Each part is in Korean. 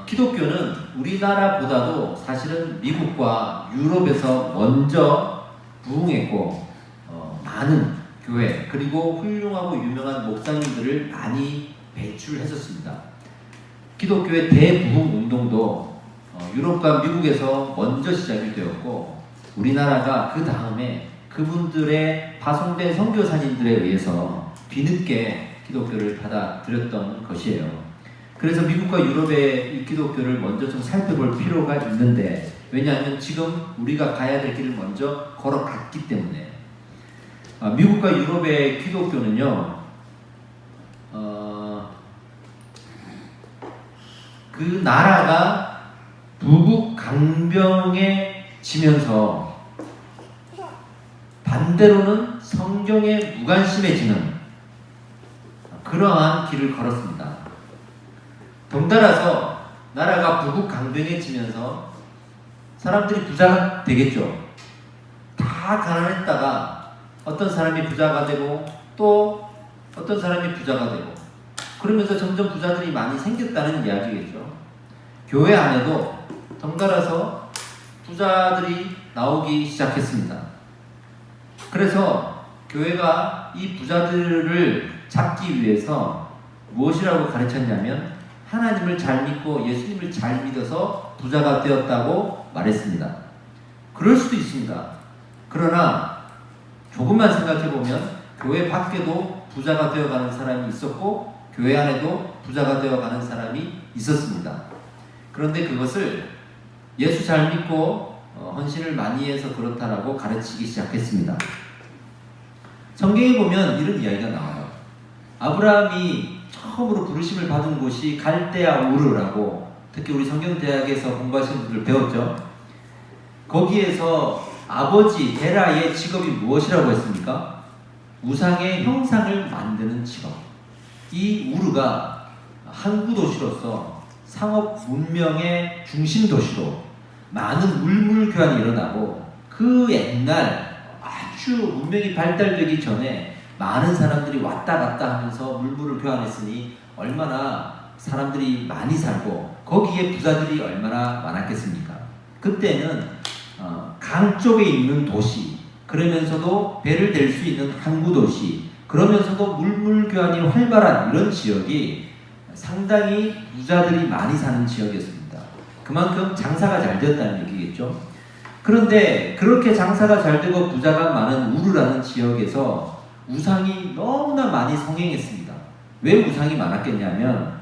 기독교는 우리나라보다도 사실은 미국과 유럽에서 먼저 부흥했고 많은 교회 그리고 훌륭하고 유명한 목사님들을 많이 배출했었습니다. 기독교의 대부흥 운동도 유럽과 미국에서 먼저 시작이 되었고 우리나라가 그 다음에 그분들의 파송된 선교사님들에 의해서 뒤늦게 기독교를 받아들였던 것이에요. 그래서 미국과 유럽의 이 기독교를 먼저 좀 살펴볼 필요가 있는데 왜냐하면 지금 우리가 가야 될 길을 먼저 걸어갔기 때문에 미국과 유럽의 기독교는요 그 나라가 부국 강병에 지면서 반대로는 성경에 무관심해지는 그러한 길을 걸었습니다. 덩달아서 나라가 부국 강병해지면서 사람들이 부자가 되겠죠. 다 가난했다가 어떤 사람이 부자가 되고 또 어떤 사람이 부자가 되고 그러면서 점점 부자들이 많이 생겼다는 이야기겠죠. 교회 안에도 덩달아서 부자들이 나오기 시작했습니다. 그래서 교회가 이 부자들을 잡기 위해서 무엇이라고 가르쳤냐면 하나님을 잘 믿고 예수님을 잘 믿어서 부자가 되었다고 말했습니다. 그럴 수도 있습니다. 그러나 조금만 생각해보면 교회 밖에도 부자가 되어가는 사람이 있었고 교회 안에도 부자가 되어가는 사람이 있었습니다. 그런데 그것을 예수 잘 믿고 헌신을 많이 해서 그렇다라고 가르치기 시작했습니다. 성경에 보면 이런 이야기가 나와요. 아브라함이 처음으로 부르심을 받은 곳이 갈대아 우르라고 특히 우리 성경대학에서 공부하시는 분들 배웠죠. 거기에서 아버지 데라의 직업이 무엇이라고 했습니까? 우상의 형상을 만드는 직업. 이 우르가 항구 도시로서 상업 문명의 중심 도시로 많은 물물 교환이 일어나고 그 옛날 아주 문명이 발달되기 전에 많은 사람들이 왔다 갔다 하면서 물물을 교환했으니 얼마나 사람들이 많이 살고 거기에 부자들이 얼마나 많았겠습니까? 그때는 강 쪽에 있는 도시 그러면서도 배를 댈 수 있는 항구 도시 그러면서도 물물 교환이 활발한 이런 지역이 상당히 부자들이 많이 사는 지역이었습니다. 그만큼 장사가 잘 되었다는 얘기겠죠. 그런데 그렇게 장사가 잘 되고 부자가 많은 우르라는 지역에서 우상이 너무나 많이 성행했습니다. 왜 우상이 많았겠냐면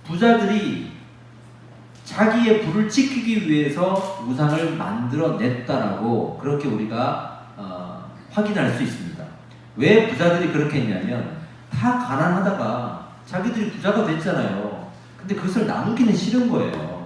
부자들이 자기의 부를 지키기 위해서 우상을 만들어냈다라고 그렇게 우리가 확인할 수 있습니다. 왜 부자들이 그렇게 했냐면 다 가난하다가 자기들이 부자가 됐잖아요. 근데 그것을 나누기는 싫은 거예요.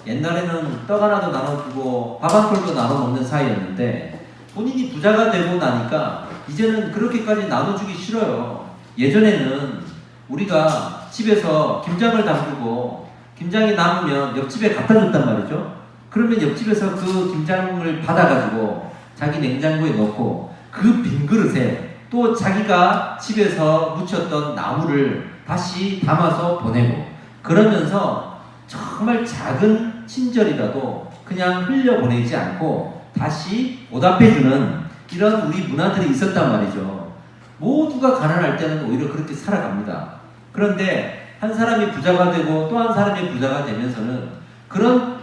옛날에는 떡 하나도 나눠주고 밥 한 톨도 나눠 먹는 사이였는데 본인이 부자가 되고 나니까 이제는 그렇게까지 나눠주기 싫어요. 예전에는 우리가 집에서 김장을 담그고 김장이 남으면 옆집에 갖다 줬단 말이죠. 그러면 옆집에서 그 김장을 받아가지고 자기 냉장고에 넣고 그 빈 그릇에 또 자기가 집에서 묻혔던 나물을 다시 담아서 보내고 그러면서 정말 작은 친절이라도 그냥 흘려보내지 않고 다시 보답해주는 이런 우리 문화들이 있었단 말이죠. 모두가 가난할 때는 오히려 그렇게 살아갑니다. 그런데 한 사람이 부자가 되고 또 한 사람이 부자가 되면서는 그런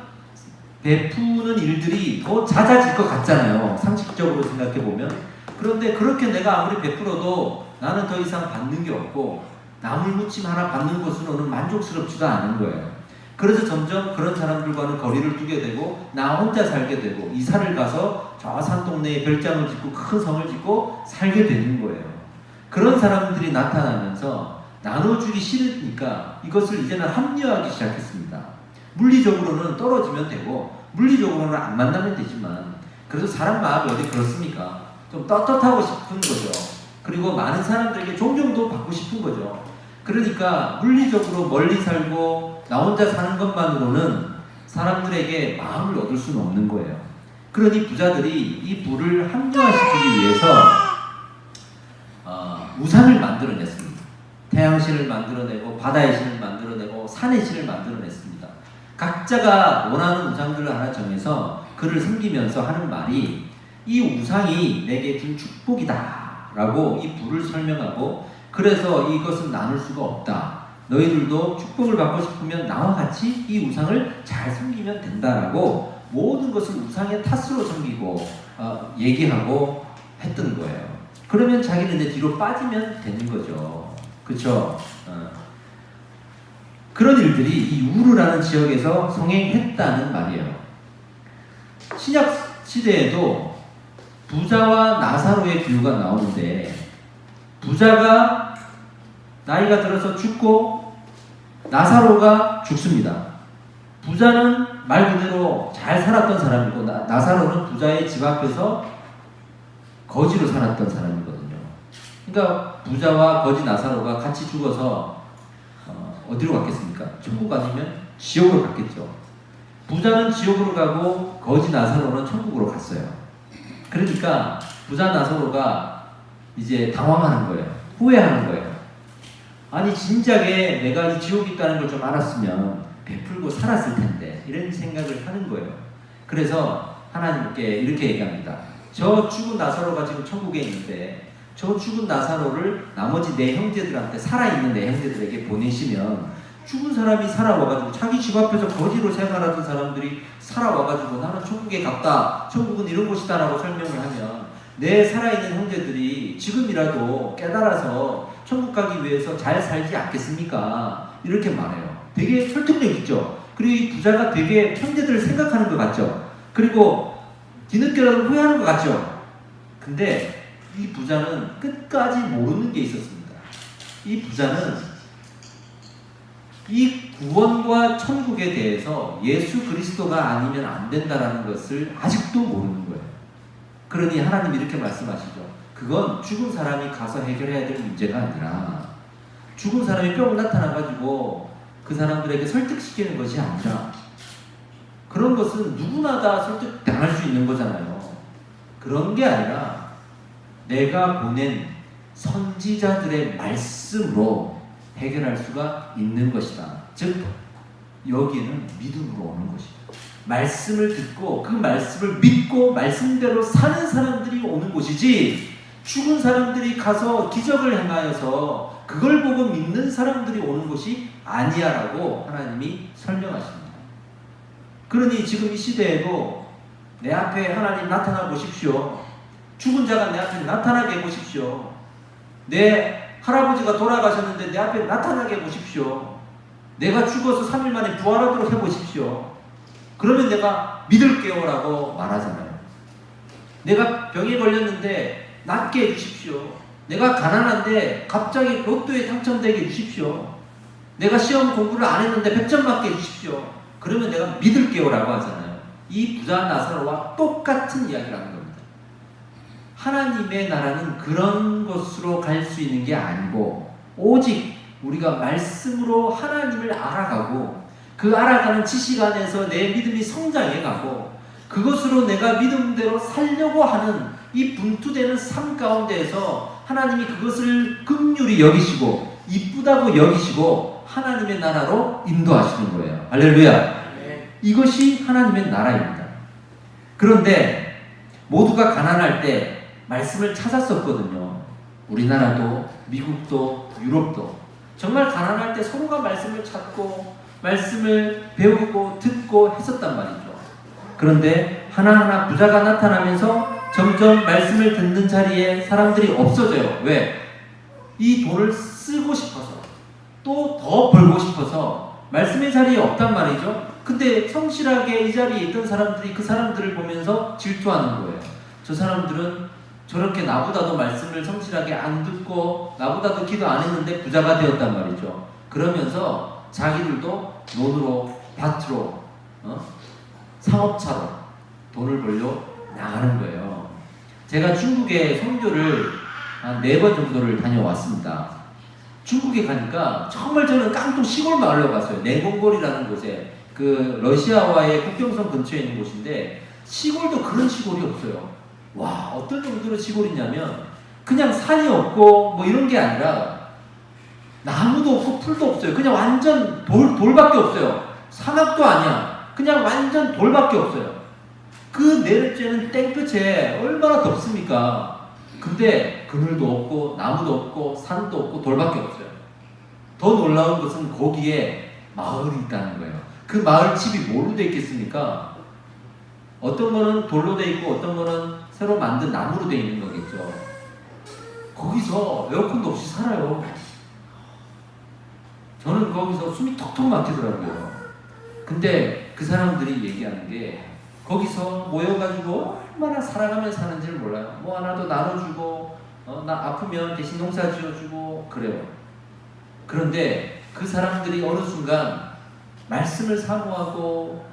베푸는 일들이 더 잦아질 것 같잖아요. 상식적으로 생각해보면. 그런데 그렇게 내가 아무리 베풀어도 나는 더 이상 받는 게 없고 나물 무침 하나 받는 것으로는 만족스럽지도 않은 거예요. 그래서 점점 그런 사람들과는 거리를 두게 되고 나 혼자 살게 되고 이사를 가서 저 산 동네에 별장을 짓고 큰 성을 짓고 살게 되는 거예요. 그런 사람들이 나타나면서 나눠주기 싫으니까 이것을 이제는 합리화하기 시작했습니다. 물리적으로는 떨어지면 되고 물리적으로는 안 만나면 되지만 그래도 사람 마음이 어디 그렇습니까? 좀 떳떳하고 싶은 거죠. 그리고 많은 사람들에게 존경도 받고 싶은 거죠. 그러니까 물리적으로 멀리 살고 나 혼자 사는 것만으로는 사람들에게 마음을 얻을 수는 없는 거예요. 그러니 부자들이 이 부를 합리화시키기 위해서 우상을 만들어냈습니다. 태양신을 만들어내고 바다의 신을 만들어내고 산의 신을 만들어냈습니다. 각자가 원하는 우상들을 하나 정해서 그를 섬기면서 하는 말이 이 우상이 내게 준 축복이다 라고 이 부를 설명하고, 그래서 이것은 나눌 수가 없다. 너희들도 축복을 받고 싶으면 나와 같이 이 우상을 잘 섬기면 된다라고 모든 것을 우상의 탓으로 섬기고 얘기하고 했던 거예요. 그러면 자기는 이제 뒤로 빠지면 되는 거죠. 그렇죠? 그런 일들이 이 우르라는 지역에서 성행했다는 말이에요. 신약 시대에도 부자와 나사로의 비유가 나오는데, 부자가 나이가 들어서 죽고 나사로가 죽습니다. 부자는 말 그대로 잘 살았던 사람이고, 나사로는 부자의 집 앞에서 거지로 살았던 사람이거든요. 그러니까 부자와 거지 나사로가 같이 죽어서 어디로 갔겠습니까? 천국 아니면 지옥으로 갔겠죠. 부자는 지옥으로 가고 거지 나사로는 천국으로 갔어요. 그러니까 부자 나사로가 이제 당황하는 거예요. 후회하는 거예요. 아니 진작에 내가 이 지옥이 있다는 걸 좀 알았으면 베풀고 살았을 텐데, 이런 생각을 하는 거예요. 그래서 하나님께 이렇게 얘기합니다. 저 죽은 나사로가 지금 천국에 있는데 저 죽은 나사로를 나머지 내 형제들한테, 살아있는 내 형제들에게 보내시면 죽은 사람이 살아와가지고, 자기 집 앞에서 거지로 생활하던 사람들이 살아와가지고 나는 천국에 갔다, 천국은 이런 곳이다 라고 설명을 하면 내 살아있는 형제들이 지금이라도 깨달아서 천국 가기 위해서 잘 살지 않겠습니까? 이렇게 말해요. 되게 설득력 있죠. 그리고 이 부자가 되게 형제들을 생각하는 것 같죠. 그리고 뒤늦게라도 후회하는 것 같죠. 근데 이 부자는 끝까지 모르는 게 있었습니다. 이 부자는 이 구원과 천국에 대해서 예수 그리스도가 아니면 안 된다라는 것을 아직도 모르는 거예요. 그러니 하나님이 이렇게 말씀하시죠. 그건 죽은 사람이 가서 해결해야 될 문제가 아니라, 죽은 사람이 뿅 나타나가지고 그 사람들에게 설득시키는 것이 아니라, 그런 것은 누구나 다 설득당할 수 있는 거잖아요. 그런 게 아니라 내가 보낸 선지자들의 말씀으로 해결할 수가 있는 것이다. 즉 여기는 믿음으로 오는 것이다. 말씀을 듣고 그 말씀을 믿고 말씀대로 사는 사람들이 오는 곳이지, 죽은 사람들이 가서 기적을 행하여서 그걸 보고 믿는 사람들이 오는 곳이 아니야라고 하나님이 설명하십니다. 그러니 지금 이 시대에도 내 앞에 하나님 나타나 보십시오. 죽은 자가 내 앞에 나타나게 해보십시오. 내 할아버지가 돌아가셨는데 내 앞에 나타나게 해보십시오. 내가 죽어서 3일 만에 부활하도록 해보십시오. 그러면 내가 믿을게요 라고 말하잖아요. 내가 병에 걸렸는데 낫게 해주십시오. 내가 가난한데 갑자기 로또에 당첨되게 해주십시오. 내가 시험 공부를 안 했는데 100점 맞게 해주십시오. 그러면 내가 믿을게요 라고 하잖아요. 이 부자 나사로와 똑같은 이야기를 하는 겁니다. 하나님의 나라는 그런 것으로 갈 수 있는 게 아니고, 오직 우리가 말씀으로 하나님을 알아가고 그 알아가는 지식 안에서 내 믿음이 성장해가고 그것으로 내가 믿음대로 살려고 하는 이 분투되는 삶 가운데에서 하나님이 그것을 긍휼히 여기시고 이쁘다고 여기시고 하나님의 나라로 인도하시는 거예요. 할렐루야. 이것이 하나님의 나라입니다. 그런데 모두가 가난할 때 말씀을 찾았었거든요. 우리나라도 미국도 유럽도 정말 가난할 때 서로가 말씀을 찾고 말씀을 배우고 듣고 했었단 말이죠. 그런데 하나하나 부자가 나타나면서 점점 말씀을 듣는 자리에 사람들이 없어져요. 왜? 이 돈을 쓰고 싶어서, 또 더 벌고 싶어서 말씀의 자리에 없단 말이죠. 근데 성실하게 이 자리에 있던 사람들이 그 사람들을 보면서 질투하는 거예요. 저 사람들은 저렇게 나보다도 말씀을 성실하게 안 듣고 나보다도 기도 안 했는데 부자가 되었단 말이죠. 그러면서 자기들도 논으로, 밭으로, 상업차로 돈을 벌려 나가는 거예요. 제가 중국에 선교를 한 4번 정도를 다녀왔습니다. 중국에 가니까 정말 저는 깡통 시골 마을로 갔어요. 내몽골이라는 곳에, 그 러시아와의 국경선 근처에 있는 곳인데 시골도 그런 시골이 없어요. 와, 어떤 정도로 시골이냐면 그냥 산이 없고 뭐 이런 게 아니라 나무도 없고 풀도 없어요. 그냥 완전 돌밖에 없어요. 사막도 아니야. 그냥 완전 돌밖에 없어요. 그 내륙제는 땡볕에 얼마나 덥습니까? 근데 그늘도 없고 나무도 없고 산도 없고 돌밖에 없어요. 더 놀라운 것은 거기에 마을이 있다는 거예요. 그 마을 집이 뭘로 돼 있겠습니까? 어떤 거는 돌로 돼 있고 어떤 거는 새로 만든 나무로 돼 있는 거겠죠. 거기서 에어컨도 없이 살아요. 저는 거기서 숨이 턱턱 막히더라고요. 근데 그 사람들이 얘기하는 게 거기서 모여가지고 얼마나 살아가며 사는지를 몰라요. 뭐 하나도 나눠주고 나 아프면 대신 농사 지어주고 그래요. 그런데 그 사람들이 어느 순간 말씀을 사모하고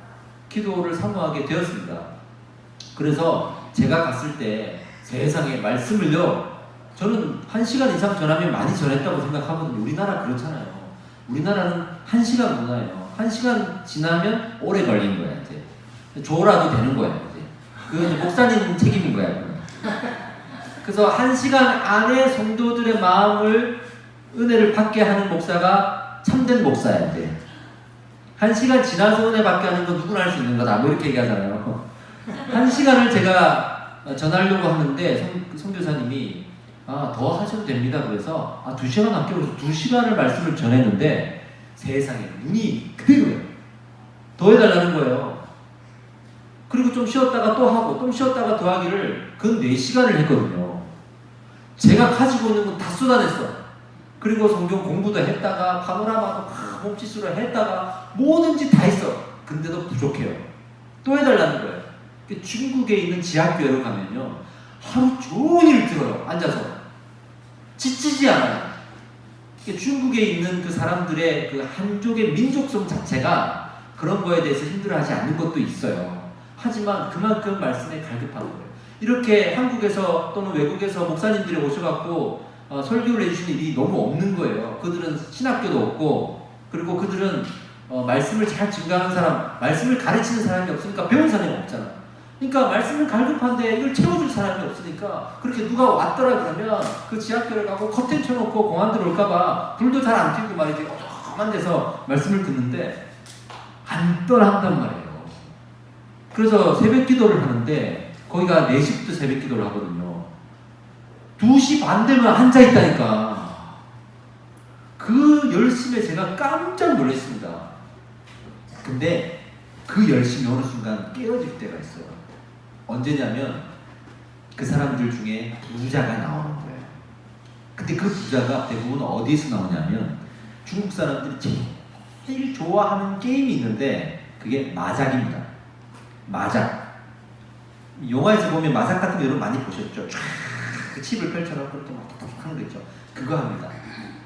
기도를 사모하게 되었습니다. 그래서 제가 갔을 때 세상에 말씀을요, 저는 1시간 이상 전하면 많이 전했다고 생각하거든요. 우리나라 그렇잖아요. 우리나라는 1시간 문화예요. 1시간 지나면 오래 걸린 거야, 이제. 줘라도 되는 거야, 이제. 그건 목사님 책임인 거야, 그건. 그래서 1시간 안에 성도들의 마음을, 은혜를 받게 하는 목사가 참된 목사야, 이제. 1시간 지나서 은혜 받게 하는 건 누구나 할 수 있는 거다, 뭐 이렇게 얘기하잖아요. 1시간을 제가 전하려고 하는데, 선교사님이 더 하셔도 됩니다. 그래서 2시간 아껴서 2시간을 말씀을 전했는데 세상에 눈이 그대로예요. 더 해달라는 거예요. 그리고 좀 쉬었다가 또 하고 좀 쉬었다가 더 하기를 그 4시간을 했거든요. 제가 가지고 있는 건 다 쏟아냈어. 그리고 성경 공부도 했다가 파노라마도 몸짓으로 했다가 뭐든지 다 했어. 근데도 부족해요. 또 해달라는 거예요. 중국에 있는 지하교회로 가면요, 하루 종일 들어요. 앉아서 지치지 않아요. 중국에 있는 그 사람들의 그 한족의 민족성 자체가 그런 거에 대해서 힘들어하지 않는 것도 있어요. 하지만 그만큼 말씀에 갈급한 거예요. 이렇게 한국에서 또는 외국에서 목사님들이 오셔갖고 설교를 해주시는 일이 너무 없는 거예요. 그들은 신학교도 없고, 그리고 그들은 말씀을 잘 증가하는 사람, 말씀을 가르치는 사람이 없으니까 배운 사람이 없잖아. 그러니까 말씀을 갈급한데 이걸 채워줄 사람이 없으니까 그렇게 누가 왔더라 그러면 그 지하교를 가고 커튼 쳐놓고 공안 들어올까봐 불도 잘 안 튀고 말이지 어두컴한 데서 말씀을 듣는데 안 떠난단 말이에요. 그래서 새벽 기도를 하는데 거기가 4시부터 새벽 기도를 하거든요. 2시 반 되면 앉아있다니까. 그 열심에 제가 깜짝 놀랐습니다. 근데 그 열심이 어느 순간 깨어질 때가 있어요. 언제냐면 그 사람들 중에 부자가 나오는 거예요. 근데 그 부자가 대부분 어디에서 나오냐면 중국 사람들이 제일 좋아하는 게임이 있는데 그게 마작입니다. 마작. 영화에서 보면 마작 같은 거 여러분 많이 보셨죠? 쫙 그 칩을 펼쳐놓고 이렇게 막 톡톡 하는 거 있죠. 그거 합니다.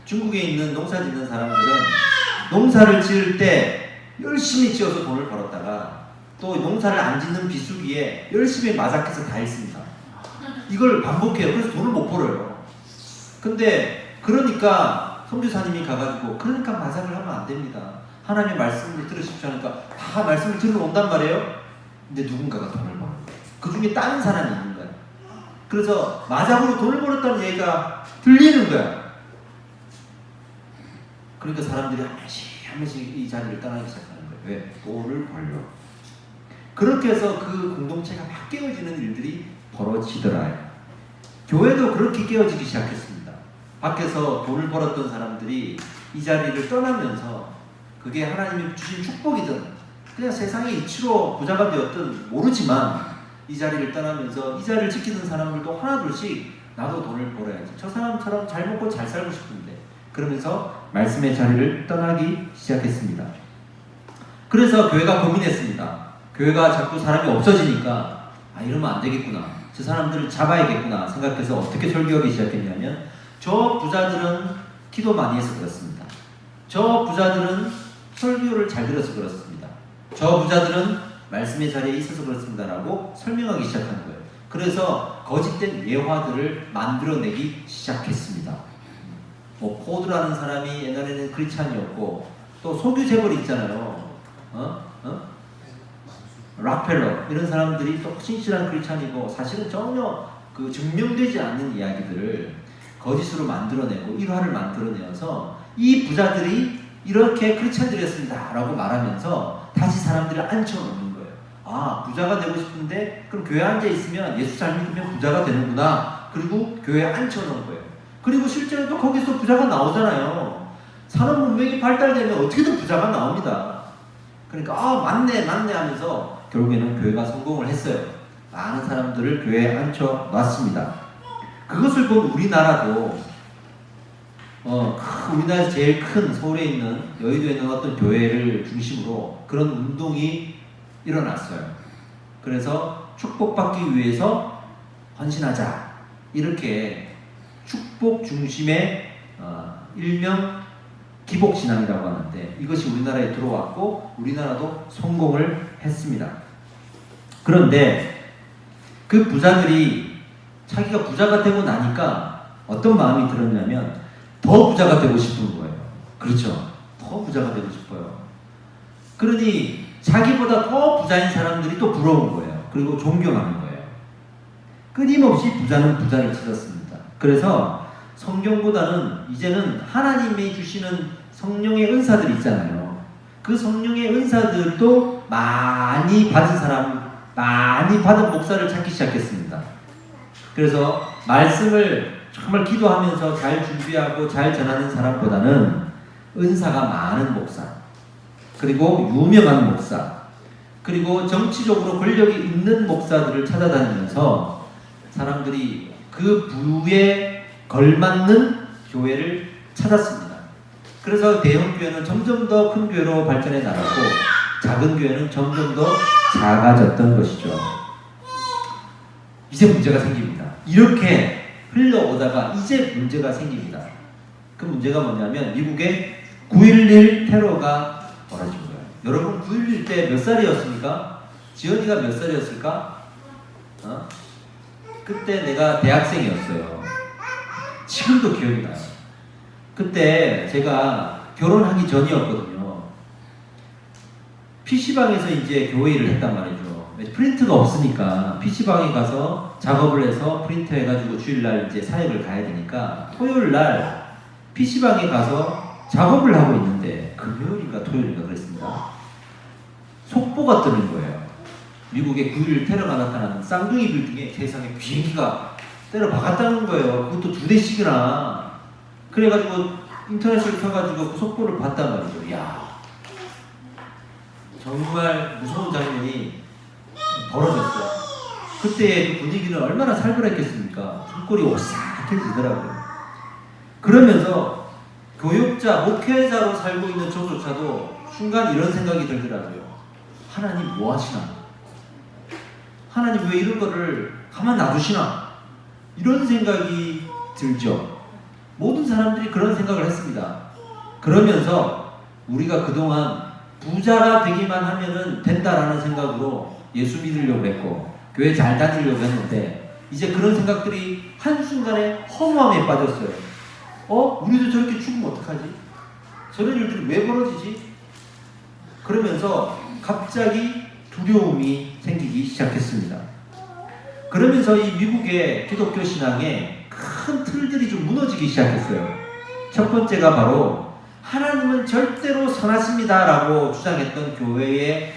중국에 있는 농사 짓는 사람들은 농사를 지을 때 열심히 지어서 돈을 벌었다가 또 농사를 안 짓는 비수기에 열심히 마작해서 다 했습니다. 이걸 반복해요. 그래서 돈을 못 벌어요. 근데 그러니까 선교사님이 가가지고 그러니까 마작을 하면 안 됩니다. 하나님의 말씀을 들으십시오 하니까 다 말씀을 들으러 온단 말이에요. 근데 누군가가 돈을 벌어요. 그 중에 다른 사람이 있는 거예요. 그래서 마작으로 돈을 벌었다는 얘기가 들리는 거야. 그러니까 사람들이 한 명씩 이 자리를 떠나기 시작하는 거예요. 왜? 돈을 벌려. 그렇게 해서 그 공동체가 막 깨어지는 일들이 벌어지더라요. 교회도 그렇게 깨어지기 시작했습니다. 밖에서 돈을 벌었던 사람들이 이 자리를 떠나면서 그게 하나님이 주신 축복이든 그냥 세상의 이치로 부자가 되었든 모르지만 이 자리를 떠나면서 이 자리를 지키는 사람들도 하나둘씩 나도 돈을 벌어야지. 저 사람처럼 잘 먹고 잘 살고 싶은데 그러면서 말씀의 자리를 떠나기 시작했습니다. 그래서 교회가 고민했습니다. 교회가 자꾸 사람이 없어지니까 이러면 안 되겠구나. 저 사람들을 잡아야겠구나 생각해서 어떻게 설교하기 시작했냐면 저 부자들은 기도 많이 해서 그렇습니다. 저 부자들은 설교를 잘 들어서 그렇습니다. 저 부자들은 말씀의 자리에 있어서 그렇습니다라고 설명하기 시작하는 거예요. 그래서 거짓된 예화들을 만들어내기 시작했습니다. 뭐 포드라는 사람이 옛날에는 크리스찬이었고 또 소규 재벌이 있잖아요. 락펠러 이런 사람들이 또 신실한 크리스찬이고 사실은 전혀 그 증명되지 않는 이야기들을 거짓으로 만들어내고 일화를 만들어내어서 이 부자들이 이렇게 크리스찬들이었습니다 라고 말하면서 다시 사람들을 앉혀놓는 거예요. 아, 부자가 되고 싶은데 그럼 교회에 앉아있으면 예수 잘 믿으면 부자가 되는구나. 그리고 교회에 앉혀놓은 거예요. 그리고 실제로 또 거기서 부자가 나오잖아요. 산업 문명이 발달되면 어떻게든 부자가 나옵니다. 그러니까 맞네 하면서 결국에는 교회가 성공을 했어요. 많은 사람들을 교회에 앉혀놨습니다. 그것을 본 우리나라도 우리나라에서 제일 큰 서울에 있는 여의도에 있는 어떤 교회를 중심으로 그런 운동이 일어났어요. 그래서 축복받기 위해서 헌신하자, 이렇게 축복 중심의 일명 기복신앙이라고 하는데, 이것이 우리나라에 들어왔고 우리나라도 성공을 했습니다. 그런데 그 부자들이 자기가 부자가 되고 나니까 어떤 마음이 들었냐면 더 부자가 되고 싶은 거예요. 그렇죠? 더 부자가 되고 싶어요. 그러니 자기보다 더 부자인 사람들이 또 부러운 거예요. 그리고 존경하는 거예요. 끊임없이 부자는 부자를 찾았습니다. 그래서 성경보다는 이제는 하나님이 주시는 성령의 은사들이 있잖아요. 그 성령의 은사들도 많이 받은 사람, 많이 받은 목사를 찾기 시작했습니다. 그래서 말씀을 정말 기도하면서 잘 준비하고 잘 전하는 사람보다는 은사가 많은 목사, 그리고 유명한 목사, 그리고 정치적으로 권력이 있는 목사들을 찾아다니면서 사람들이 그 부에 걸맞는 교회를 찾았습니다. 그래서 대형 교회는 점점 더 큰 교회로 발전해 나갔고 작은 교회는 점점 더 작아졌던 것이죠. 이제 문제가 생깁니다. 이렇게 흘러오다가 이제 문제가 생깁니다. 그 문제가 뭐냐면 미국의 9.11 테러가 벌어진 거예요. 여러분 9.11 때 몇 살이었습니까? 지연이가 몇 살이었을까? 그때 내가 대학생이었어요. 지금도 기억이 나요. 그때 제가 결혼하기 전이었거든요. PC방에서 이제 교회 일을 했단 말이죠. 프린트가 없으니까 PC방에 가서 작업을 해서 프린트 해가지고 주일날 이제 사역을 가야 되니까 토요일날 PC방에 가서 작업을 하고 있는데 금요일인가 토요일인가 그랬습니다. 속보가 뜨는 거예요. 미국에 9.11 테러가 나타나는 쌍둥이 빌딩에 세상에 비행기가 때려 박았다는 거예요. 그것도 2대씩이나. 그래가지고 인터넷을 켜가지고 그 속보를 봤단 말이죠. 야, 정말 무서운 장면이 벌어졌어요. 그때의 그 분위기는 얼마나 살벌했겠습니까? 손골이 오싹해지더라고요. 그러면서 교육자, 목회자로 살고 있는 저조차도 순간 이런 생각이 들더라고요. 하나님 뭐 하시나? 하나님 왜 이런 거를 가만 놔두시나? 이런 생각이 들죠. 모든 사람들이 그런 생각을 했습니다. 그러면서 우리가 그동안 부자가 되기만 하면은 된다라는 생각으로 예수 믿으려고 했고 교회 잘 다니려고 했는데 이제 그런 생각들이 한순간에 허무함에 빠졌어요. 우리도 저렇게 죽으면 어떡하지? 저런 일들이 왜 벌어지지? 그러면서 갑자기 두려움이 생기기 시작했습니다. 그러면서 이 미국의 기독교 신앙에 큰 틀들이 좀 무너지기 시작했어요. 첫 번째가 바로 하나님은 절대로 선하십니다 라고 주장했던 교회의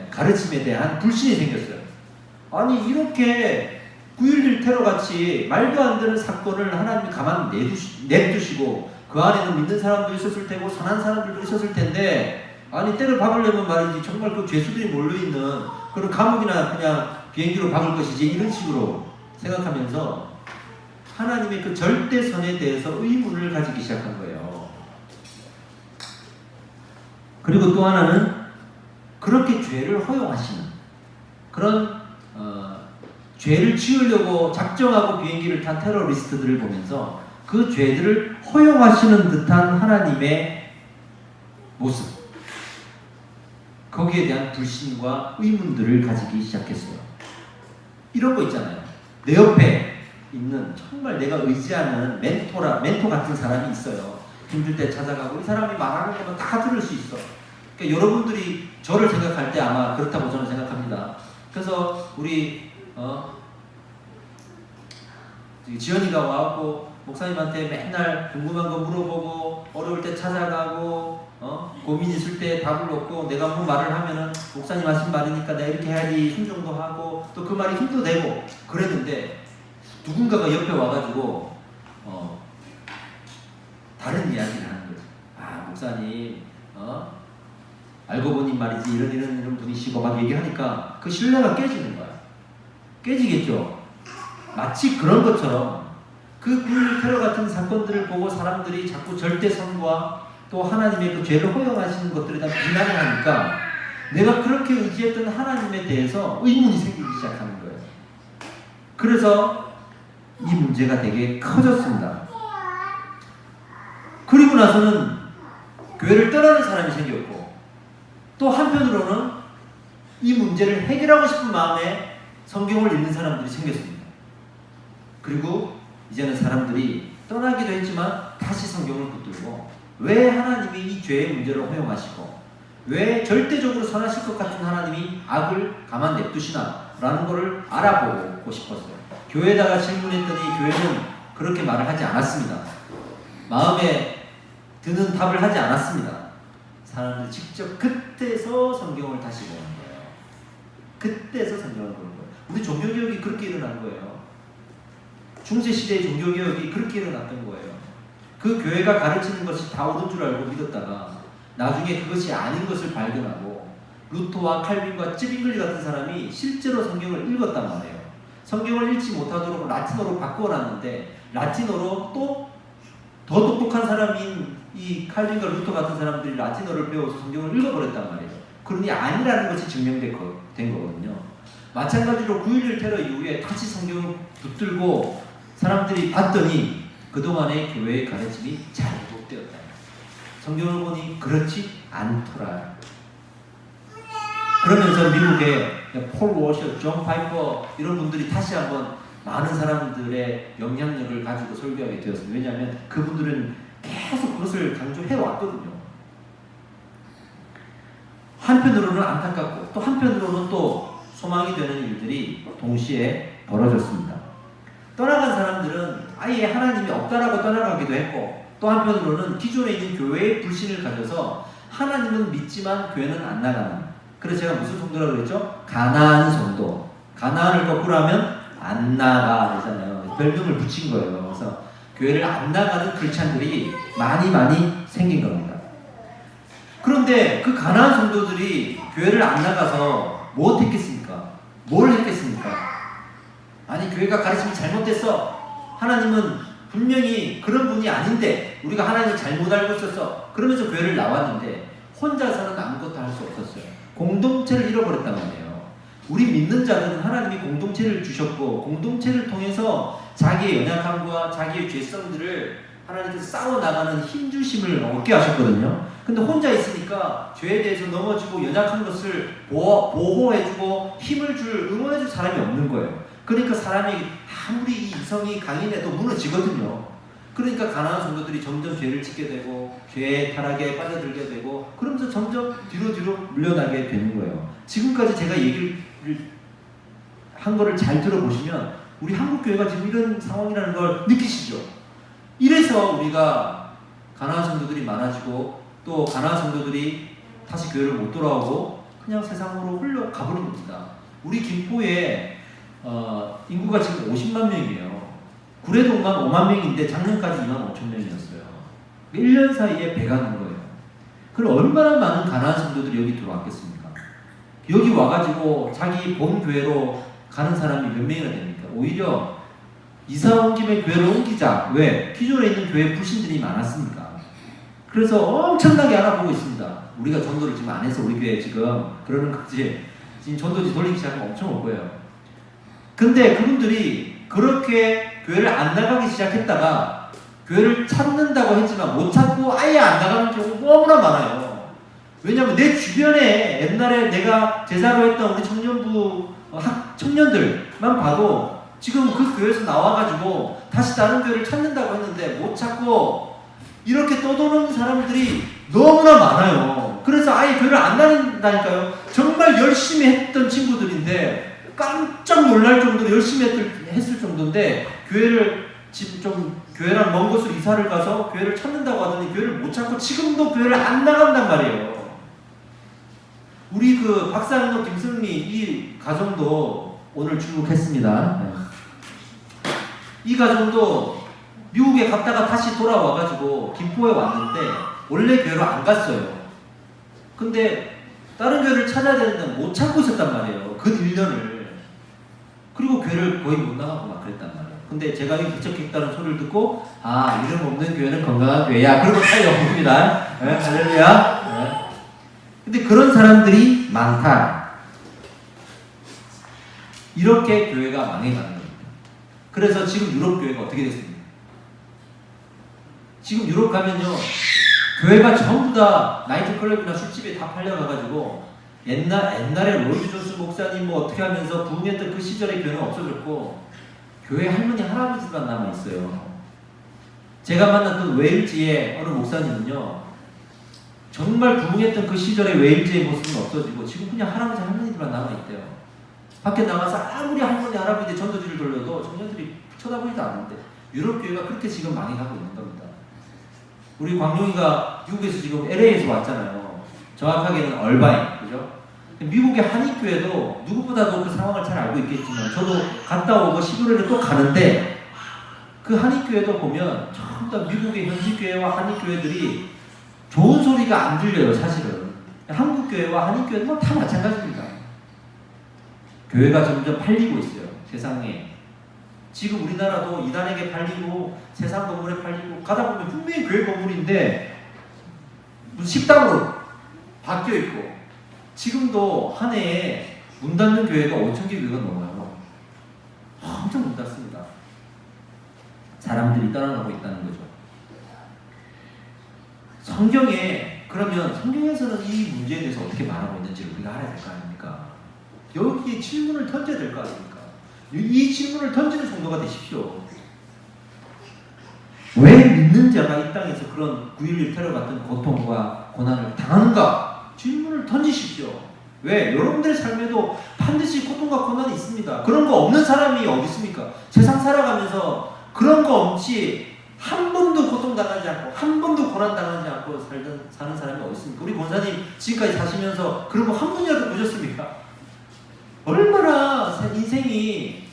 가르침에 대한 불신이 생겼어요. 아니 이렇게 9.11 테러같이 말도 안 되는 사건을 하나님이 가만 냅두시고 그 안에는 믿는 사람도 있었을 테고 선한 사람들도 있었을 텐데 아니 때를 박으려면 말이지 정말 그 죄수들이 몰려있는 그런 감옥이나 그냥 비행기로 박을 것이지 이런 식으로 생각하면서 하나님의 그 절대선에 대해서 의문을 가지기 시작한 거예요. 그리고 또 하나는 그렇게 죄를 허용하시는 그런 죄를 지으려고 작정하고 비행기를 탄 테러리스트들을 보면서 그 죄들을 허용하시는 듯한 하나님의 모습, 거기에 대한 불신과 의문들을 가지기 시작했어요. 이런 거 있잖아요. 내 옆에 있는 정말 내가 의지하는 멘토 같은 사람이 있어요. 힘들 때 찾아가고 이 사람이 말하는 것만 다 들을 수 있어. 그러니까 여러분들이 저를 생각할 때 아마 그렇다고 저는 생각합니다. 그래서 우리 지연이가 와갖고 목사님한테 맨날 궁금한 거 물어보고 어려울 때 찾아가고 고민이 있을 때 답을 얻고 내가 뭐 말을 하면은 목사님 하신 말이니까 내가 이렇게 해야지 순종도 하고 또 그 말이 힘도 되고 그랬는데 누군가가 옆에 와가지고 다른 이야기를 하는 거지. 아 목사님 알고 보니 말이지 이런 분이시고 막 얘기하니까 그 신뢰가 깨지는 거야. 깨지겠죠. 마치 그런 것처럼 그9.11 테러 같은 사건들을 보고 사람들이 자꾸 절대선과 또 하나님의 그 죄를 허용하시는 것들에 대한 비난을 하니까 내가 그렇게 의지했던 하나님에 대해서 의문이 생기기 시작하는 거예요. 그래서 이 문제가 되게 커졌습니다. 그리고 나서는 교회를 떠나는 사람이 생겼고 또 한편으로는 이 문제를 해결하고 싶은 마음에 성경을 읽는 사람들이 생겼습니다. 그리고 이제는 사람들이 떠나기도 했지만 다시 성경을 붙들고 왜 하나님이 이 죄의 문제를 허용하시고 왜 절대적으로 선하실 것 같은 하나님이 악을 가만 냅두시나 라는 것을 알아보고 싶었어요. 교회에다가 질문했더니 교회는 그렇게 말을 하지 않았습니다. 마음에 드는 답을 하지 않았습니다. 사람들이 직접 그때서 성경을 다시 보는 거예요. 그때서 성경을 보는 거예요. 우리 종교개혁이 그렇게 일어난 거예요. 중세시대의 종교개혁이 그렇게 일어났던 거예요. 그 교회가 가르치는 것이 다 옳은 줄 알고 믿었다가 나중에 그것이 아닌 것을 발견하고 루터와 칼빈과 찌빙글리 같은 사람이 실제로 성경을 읽었단 말이에요. 성경을 읽지 못하도록 라틴어로 바꿔놨는데 라틴어로 또 더 똑똑한 사람인 이 칼빈과 루터 같은 사람들이 라틴어를 배워서 성경을 읽어버렸단 말이에요. 그러니 아니라는 것이 증명된 거거든요. 마찬가지로 9.11 테러 이후에 다시 성경을 붙들고 사람들이 봤더니 그동안의 교회의 가르침이 잘못되었다. 성경을 보니 그렇지 않더라. 그러면서 미국의 폴 워셔, 존 파이퍼 이런 분들이 다시 한번 많은 사람들의 영향력을 가지고 설교하게 되었습니다. 왜냐하면 그분들은 계속 그것을 강조해 왔거든요. 한편으로는 안타깝고 또 한편으로는 또 소망이 되는 일들이 동시에 벌어졌습니다. 떠나간 사람들은 아예 하나님이 없다라고 떠나가기도 했고 또 한편으로는 기존에 있는 교회의 불신을 가져서 하나님은 믿지만 교회는 안 나가는, 그래서 제가 무슨 성도라고 그랬죠? 가나안 성도. 가나안을 거꾸로 하면 안 나가 되잖아요. 별명을 붙인 거예요. 그래서 교회를 안 나가는 크리스찬들이 많이 생긴 겁니다. 그런데 그 가나안 성도들이 교회를 안 나가서 뭐 했겠습니까? 뭘 했겠습니까? 아니 교회가 가르침이 잘못됐어. 하나님은 분명히 그런 분이 아닌데 우리가 하나님을 잘못 알고 있었어. 그러면서 교회를 나왔는데 혼자서는 아무것도 할 수 없었어요. 공동체를 잃어버렸단 말이에요. 우리 믿는 자들은 하나님이 공동체를 주셨고 공동체를 통해서 자기의 연약함과 자기의 죄성들을 하나님께서 싸워나가는 힘주심을 얻게 하셨거든요. 근데 혼자 있으니까 죄에 대해서 넘어지고 연약한 것을 보호해주고 힘을 줄, 응원해줄 사람이 없는 거예요. 그러니까 사람이 아무리 이 이성이 강인해도 무너지거든요. 그러니까 가난한 성도들이 점점 죄를 짓게 되고 죄의 타락에 빠져들게 되고 그러면서 점점 뒤로 물러나게 되는 거예요. 지금까지 제가 얘기를 한 거를 잘 들어보시면 우리 한국교회가 지금 이런 상황이라는 걸 느끼시죠? 이래서 우리가 가난한 성도들이 많아지고 또 가난한 성도들이 다시 교회를 못 돌아오고 그냥 세상으로 흘러가버린 겁니다. 우리 김포에 인구가 지금 50만 명이에요. 구례동만 5만 명인데 작년까지 2만 5천 명이었어요. 1년 사이에 배가 는 거예요. 그럼 얼마나 많은 가난한 성도들이 여기 들어왔겠습니까? 여기 와가지고 자기 본 교회로 가는 사람이 몇 명이나 됩니까? 오히려 이사 온 김에 교회를 옮기자. 왜? 기존에 있는 교회 불신들이 많았으니까. 그래서 엄청나게 알아보고 있습니다. 우리가 전도를 지금 안 해서 우리 교회 지금 그러는 거지. 지금 전도지 돌리기 시작하면 엄청 올 거예요. 근데 그분들이 그렇게 교회를 안 나가기 시작했다가 교회를 찾는다고 했지만 못 찾고 아예 안 나가는 경우가 너무나 많아요. 왜냐하면 내 주변에 옛날에 내가 제자로 했던 우리 청년부 청년들만 봐도 지금 그 교회에서 나와가지고 다시 다른 교회를 찾는다고 했는데 못 찾고 이렇게 떠도는 사람들이 너무나 많아요. 그래서 아예 교회를 안 다닌다니까요. 정말 열심히 했던 친구들인데 깜짝 놀랄 정도로 열심히 했을 정도인데 교회를 지금 좀 교회랑 먼 곳으로 이사를 가서 교회를 찾는다고 하더니 교회를 못 찾고 지금도 교회를 안 나간단 말이에요. 우리 그 박상로 김승리 이 가정도 오늘 출국했습니다. 이 가정도 미국에 갔다가 다시 돌아와가지고 김포에 왔는데 원래 교회로 안 갔어요. 근데 다른 교회를 찾아야 되는데 못 찾고 있었단 말이에요. 그 1년을. 그리고 교회를 거의 못 나가고 막 그랬단 말이에요. 근데 제가 이 개척했다는 소리를 듣고 이름 없는 교회는 건강한 교회야. 그러고 살려봅니다. 네, 할렐루야. 네. 근데 그런 사람들이 많다. 이렇게 교회가 망해가는 겁니다. 그래서 지금 유럽 교회가 어떻게 됐습니까? 지금 유럽 가면요, 교회가 전부 다 나이트클럽이나 술집에 다 팔려가가지고 옛날에 로이드 존스 목사님 뭐 어떻게 하면서 부흥했던 그 시절의 교회는 없어졌고 교회 할머니 할아버지만 남아 있어요. 제가 만났던 웨일즈의 어느 목사님은요, 정말 부흥했던 그 시절의 웨일즈의 모습은 없어지고 지금 그냥 할아버지 할머니들만 남아 있대요. 밖에 나가서 아무리 할머니 할아버지 전도지를 돌려도 청년들이 쳐다보지도 않는데 유럽 교회가 그렇게 지금 망해가고 있는 겁니다. 우리 광룡이가 미국에서 지금 LA에서 왔잖아요. 정확하게는 얼바인, 그죠? 미국의 한인교회도 누구보다도 그 상황을 잘 알고 있겠지만 저도 갔다 오고 11월에 또 가는데 그 한인교회도 보면 전부 다 미국의 현지교회와 한인교회들이 좋은 소리가 안 들려요. 사실은 한국교회와 한인교회는 다 마찬가지입니다. 교회가 점점 팔리고 있어요. 세상에. 지금 우리나라도 이단에게 팔리고 세상 건물에 팔리고 가다 보면 분명히 교회 건물인데 무슨 식당으로 바뀌어 있고 지금도 한 해에 문 닫는 교회가 5,000개 교회가 넘어요. 엄청 문 닫습니다. 사람들이 떠나가고 있다는 거죠. 그러면 성경에서는 이 문제에 대해서 어떻게 말하고 있는지를 우리가 알아야 될 거 아닙니까? 여기에 질문을 던져야 될 거 아닙니까? 이 질문을 던지는 성도가 되십시오. 왜 믿는 자가 이 땅에서 그런 9.11 테러 같은 고통과 고난을 당하는가? 질문을 던지십시오. 왜? 여러분들의 삶에도 반드시 고통과 고난이 있습니다. 그런 거 없는 사람이 어디 있습니까? 세상 살아가면서 그런 거 없이 한 번도 고통당하지 않고 한 번도 고난당하지 않고 사는 사람이 어디 있습니까? 우리 권사님 지금까지 사시면서 그런 거 한 번이라도 보셨습니까? 얼마나 인생이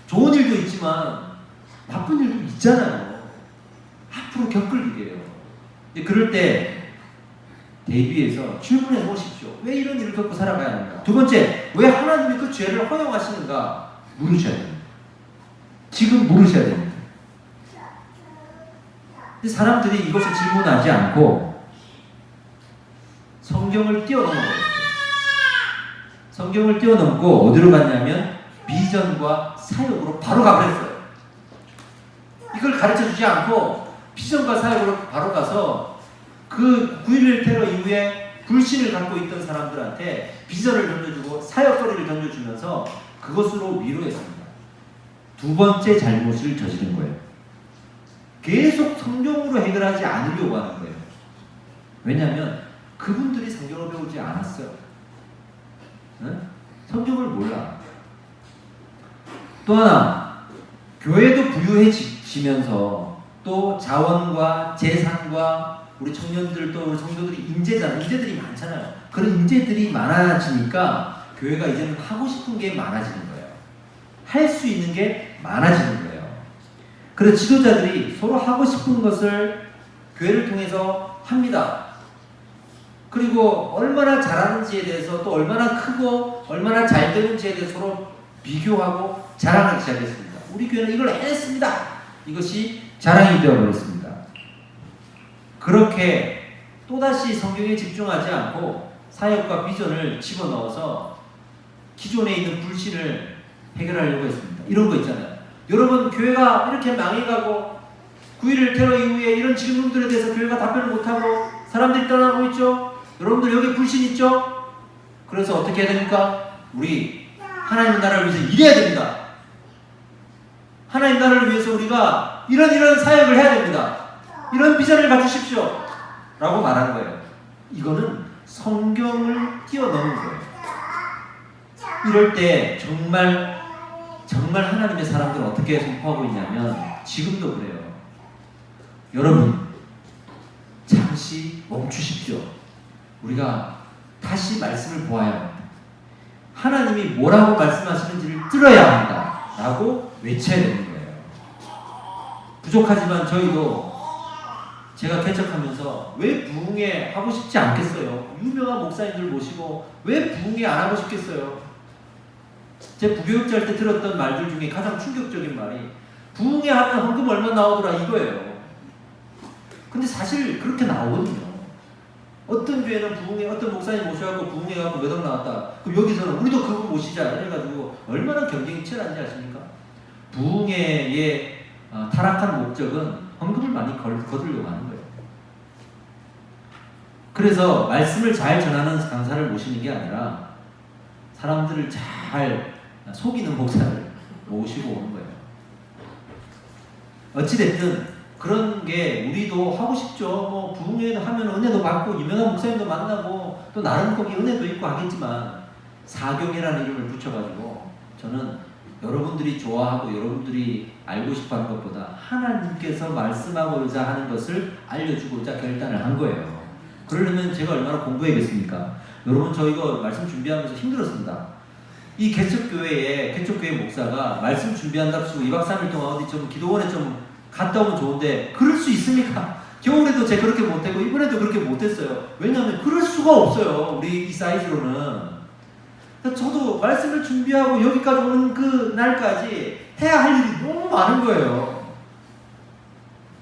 좋은 일도 있지만 나쁜 일도 있잖아요. 앞으로 겪을 일이에요. 그럴 때 대비해서 질문해 보십시오. 왜 이런 일을 겪고 살아가야 하는가? 두 번째, 왜 하나님이 그 죄를 허용하시는가? 물으셔야 됩니다. 지금 물으셔야 됩니다. 근데 사람들이 이것을 질문하지 않고 성경을 뛰어넘어요. 성경을 뛰어넘고 어디로 갔냐면 비전과 사역으로 바로 가버렸어요. 이걸 가르쳐주지 않고 비전과 사역으로 바로 가서 그 9.11 테러 이후에 불신을 갖고 있던 사람들한테 비전을 던져주고 사역거리를 던져주면서 그것으로 위로했습니다. 두 번째 잘못을 저지른 거예요. 계속 성경으로 해결하지 않으려고 하는 거예요. 왜냐하면 그분들이 성경을 배우지 않았어요. 응? 성경을 몰라. 또 하나, 교회도 부유해지면서 또 자원과 재산과 우리 청년들도 우리 성도들이 인재들이 많잖아요. 그런 인재들이 많아지니까 교회가 이제는 하고 싶은 게 많아지는 거예요. 할 수 있는 게 많아지는 거예요. 그래서 지도자들이 서로 하고 싶은 것을 교회를 통해서 합니다. 그리고 얼마나 잘하는지에 대해서 또 얼마나 크고 얼마나 잘 되는지에 대해서 서로 비교하고 자랑하기 시작했습니다. 우리 교회는 이걸 해냈습니다. 이것이 자랑이 되어버렸습니다. 그렇게 또다시 성경에 집중하지 않고 사역과 비전을 집어넣어서 기존에 있는 불신을 해결하려고 했습니다. 이런 거 있잖아요. 여러분, 교회가 이렇게 망해가고 9.11 테러 이후에 이런 질문들에 대해서 교회가 답변을 못하고 사람들이 떠나고 있죠. 여러분들 여기 불신 있죠? 그래서 어떻게 해야 됩니까? 우리 하나님 나라를 위해서 일해야 됩니다. 하나님 나라를 위해서 우리가 이런 사역을 해야 됩니다. 이런 비전을 갖추십시오. 라고 말하는 거예요. 이거는 성경을 뛰어넘은 거예요. 이럴 때 정말 하나님의 사람들은 어떻게 선포하고 있냐면 지금도 그래요. 여러분, 잠시 멈추십시오. 우리가 다시 말씀을 보아야 합니다. 하나님이 뭐라고 말씀하시는지를 들어야 한다 라고 외쳐야 되는 거예요. 부족하지만 저희도 제가 개척하면서 왜 부흥회 하고 싶지 않겠어요? 유명한 목사님들 모시고 왜 부흥회 안 하고 싶겠어요? 제 부교육자 할 때 들었던 말들 중에 가장 충격적인 말이 부흥회 하면 헌금 얼마 나오더라 이거예요. 근데 사실 그렇게 나오거든요. 어떤 교회는 부흥회 어떤 목사님 모셔갖고 부흥회 갖고 몇 억 나왔다. 그럼 여기서는 우리도 그분 모시자 이래가지고 얼마나 경쟁이 치열한지 아십니까? 부흥회의 타락한 목적은 헌금을 많이 거두려고 하는 거예요. 그래서 말씀을 잘 전하는 강사를 모시는 게 아니라 사람들을 잘 속이는 목사를 모시고 오는 거예요. 어찌됐든 그런 게 우리도 하고 싶죠. 뭐 부흥회도 하면 은혜도 받고 유명한 목사님도 만나고 또 나름 거기 은혜도 있고 하겠지만 사경이라는 이름을 붙여가지고 저는 여러분들이 좋아하고 여러분들이 알고 싶어하는 것보다 하나님께서 말씀하고자 하는 것을 알려주고자 결단을 한 거예요. 그러려면 제가 얼마나 공부해야겠습니까? 여러분 저 이거 말씀 준비하면서 힘들었습니다. 이 개척교회 목사가 말씀 준비한답시고 2박 3일 동안 어디 좀 기도원에 좀 갔다 오면 좋은데 그럴 수 있습니까? 겨울에도 제가 그렇게 못했고 이번에도 그렇게 못했어요. 왜냐하면 그럴 수가 없어요. 우리 이 사이즈로는. 저도 말씀을 준비하고 여기까지 오는 그 날까지 해야 할 일이 너무 많은 거예요.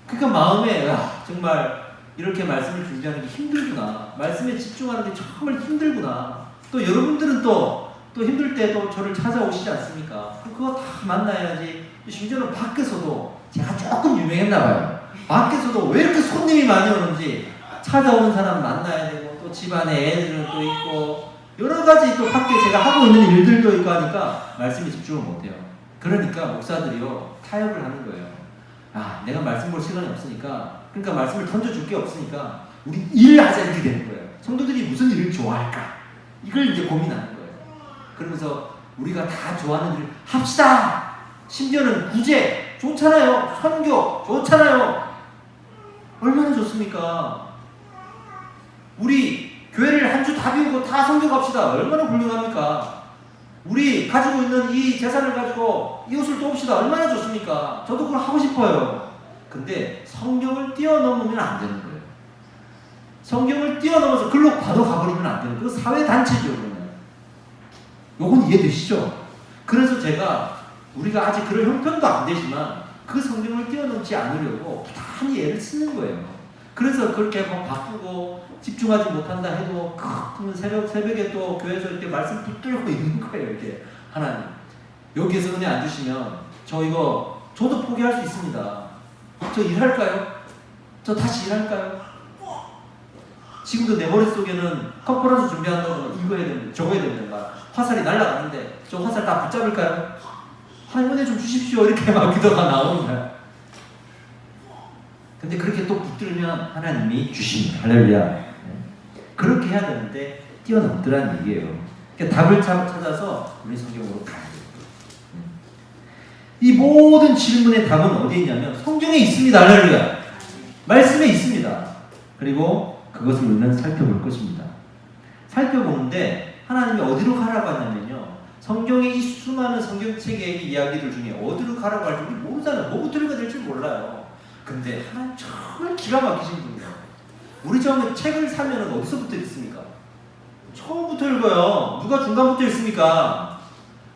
그러니까 마음에 정말 이렇게 말씀을 준비하는 게 힘들구나. 말씀에 집중하는 게 정말 힘들구나. 또 여러분들은 또 힘들 때도 저를 찾아오시지 않습니까? 그거 다 만나야지. 심지어는 밖에서도 제가 조금 유명했나 봐요. 밖에서도 왜 이렇게 손님이 많이 오는지 찾아오는 사람 만나야 되고 또 집안에 애들은 또 있고 여러 가지 또 밖에 제가 하고 있는 일들도 있고 하니까 말씀에 집중을 못해요. 그러니까 목사들이요 타협을 하는 거예요. 내가 말씀 볼 시간이 없으니까 그러니까 말씀을 던져줄 게 없으니까 우리 일하자 이렇게 되는 거예요. 성도들이 무슨 일을 좋아할까? 이걸 이제 고민하는 거예요. 그러면서 우리가 다 좋아하는 일을 합시다. 심지어는 구제 좋잖아요. 선교 좋잖아요. 얼마나 좋습니까? 우리 교회를 한 주 다 비우고 다 선교 갑시다. 얼마나 훌륭합니까? 우리 가지고 있는 이 재산을 가지고 이웃을 돕시다. 얼마나 좋습니까? 저도 그걸 하고 싶어요. 근데 성경을 뛰어넘으면 안 되는 거예요. 성경을 뛰어넘어서 글로 바로 가버리면 안 되는 거예요. 그 사회단체죠. 그러면. 요건 이해되시죠? 그래서 제가 우리가 아직 그럴 형편도 안 되지만 그 성경을 뛰어넘지 않으려고 부단히 애를 쓰는 거예요. 그래서 그렇게 막 바쁘고 집중하지 못한다 해도 새벽에 또 교회에서 이렇게 말씀 붙들고 있는 거예요. 이렇게 하나님 여기에서 은혜 안 주시면 저도 포기할 수 있습니다. 저 일할까요? 저 다시 일할까요? 지금도 내 머릿속에는 컨퍼런스 준비한다고 이거 해야 된다 저거 해야 된다 화살이 날아가는데 저 화살 다 붙잡을까요? 하나님 은혜 좀 주십시오 이렇게 막 기도가 나오는 거야. 근데 그렇게 또 붙들면 하나님이 주십니다. 할렐루야. 그렇게 해야 되는데 뛰어넘더라는 얘기예요. 그러니까 답을 찾아서 우리 성경으로 가야 돼요. 이 모든 질문의 답은 어디에 있냐면 성경에 있습니다. 할렐루야. 말씀에 있습니다. 그리고 그것을 우리는 살펴볼 것입니다. 살펴보는데 하나님이 어디로 가라고 하냐면요. 성경의 이 수많은 성경책의 이야기들 중에 어디로 가라고 할지 우리 모르잖아요. 뭐부터 읽어야 될지 몰라요. 근데 하나님 정말 기가 막히신 분이에요. 우리 처음에 책을 사면 어디서부터 읽습니까? 처음부터 읽어요. 누가 중간부터 읽습니까?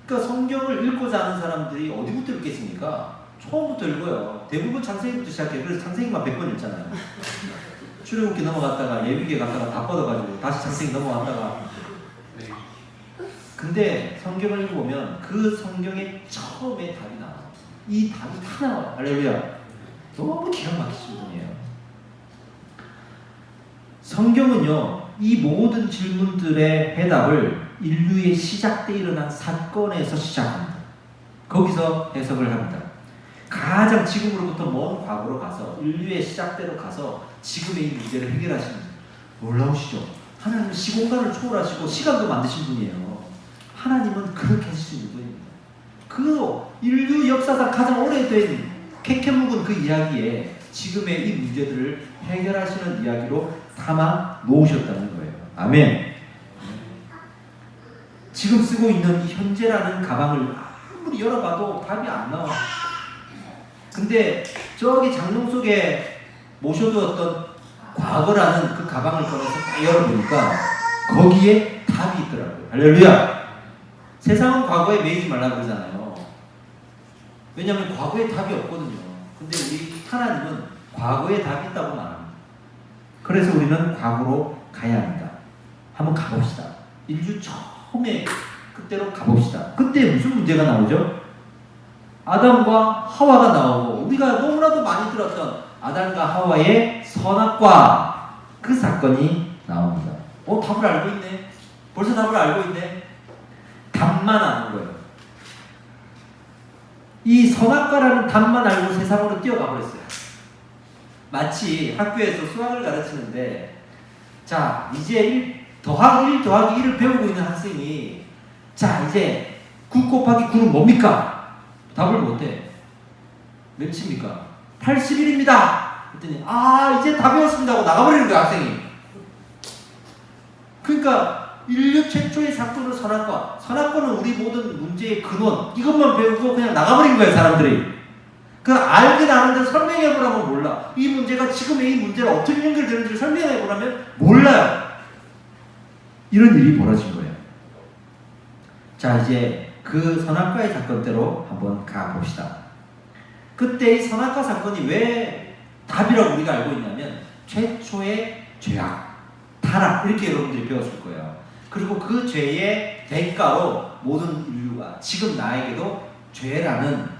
그러니까 성경을 읽고자 하는 사람들이 어디부터 읽겠습니까? 처음부터 읽어요. 대부분 창세기부터 시작해요. 그래서 창세기만 100번 읽잖아요. 출애굽기 넘어갔다가 예비기에 갔다가 다 뻗어가지고 다시 창세기 넘어갔다가 근데 성경을 읽어보면 그 성경의 처음에 답이 나와요. 이 답이 다 나와요. 할렐루야. 너무 기가 막히신 분이에요. 성경은요, 이 모든 질문들의 해답을 인류의 시작 때 일어난 사건에서 시작합니다. 거기서 해석을 합니다. 가장 지금으로부터 먼 과거로 가서 인류의 시작대로 가서 지금의 이 문제를 해결하시는 놀라우시죠? 하나님은 시공간을 초월하시고 시간도 만드신 분이에요. 하나님은 그렇게 하실 수 있는 분입니다. 그 인류 역사상 가장 오래된 캐캐 묵은 그 이야기에 지금의 이 문제들을 해결하시는 이야기로 담아 놓으셨다는 거예요. 아멘. 지금 쓰고 있는 이 현재라는 가방을 아무리 열어봐도 답이 안 나와. 근데 저기 장롱 속에 모셔두었던 과거라는 그 가방을 꺼내서 딱 열어보니까 거기에 답이 있더라고요. 할렐루야. 세상은 과거에 매이지 말라 그러잖아요. 왜냐하면 과거에 답이 없거든요. 근데 우리 하나님은 과거에 답이 있다고 말합니다. 그래서 우리는 과거로 가야 합니다. 한번 가봅시다. 인류 처음에 그때로 가봅시다. 그때 무슨 문제가 나오죠? 아담과 하와가 나오고 우리가 너무나도 많이 들었던 아담과 하와의 선악과 그 사건이 나옵니다. 답을 알고 있네. 벌써 답을 알고 있네. 답만 아는 거예요. 이 선악과라는 답만 알고 세상으로 뛰어가 버렸어요. 마치 학교에서 수학을 가르치는데 자 이제 1 더하기 1을 배우고 있는 학생이 자 이제 9 곱하기 9는 뭡니까? 답을 못해. 몇입니까? 81입니다. 그랬더니 이제 다 배웠습니다 하고 나가버리는 거야 학생이. 그러니까 인류 최초의 사건은 선악과. 선악과는 우리 모든 문제의 근원. 이것만 배우고 그냥 나가버린 거예요 사람들이. 그 알긴 아는데 설명해보라면 몰라. 이 문제가 지금의 이 문제를 어떻게 연결되는지 설명해보라면 몰라요. 이런 일이 벌어진 거예요. 자 이제 그 선악과의 사건대로 한번 가봅시다. 그때 이 선악과 사건이 왜 답이라고 우리가 알고 있냐면 최초의 죄악, 타락 이렇게 여러분들이 배웠을 거예요. 그리고 그 죄의 대가로 모든 인류가 지금 나에게도 죄라는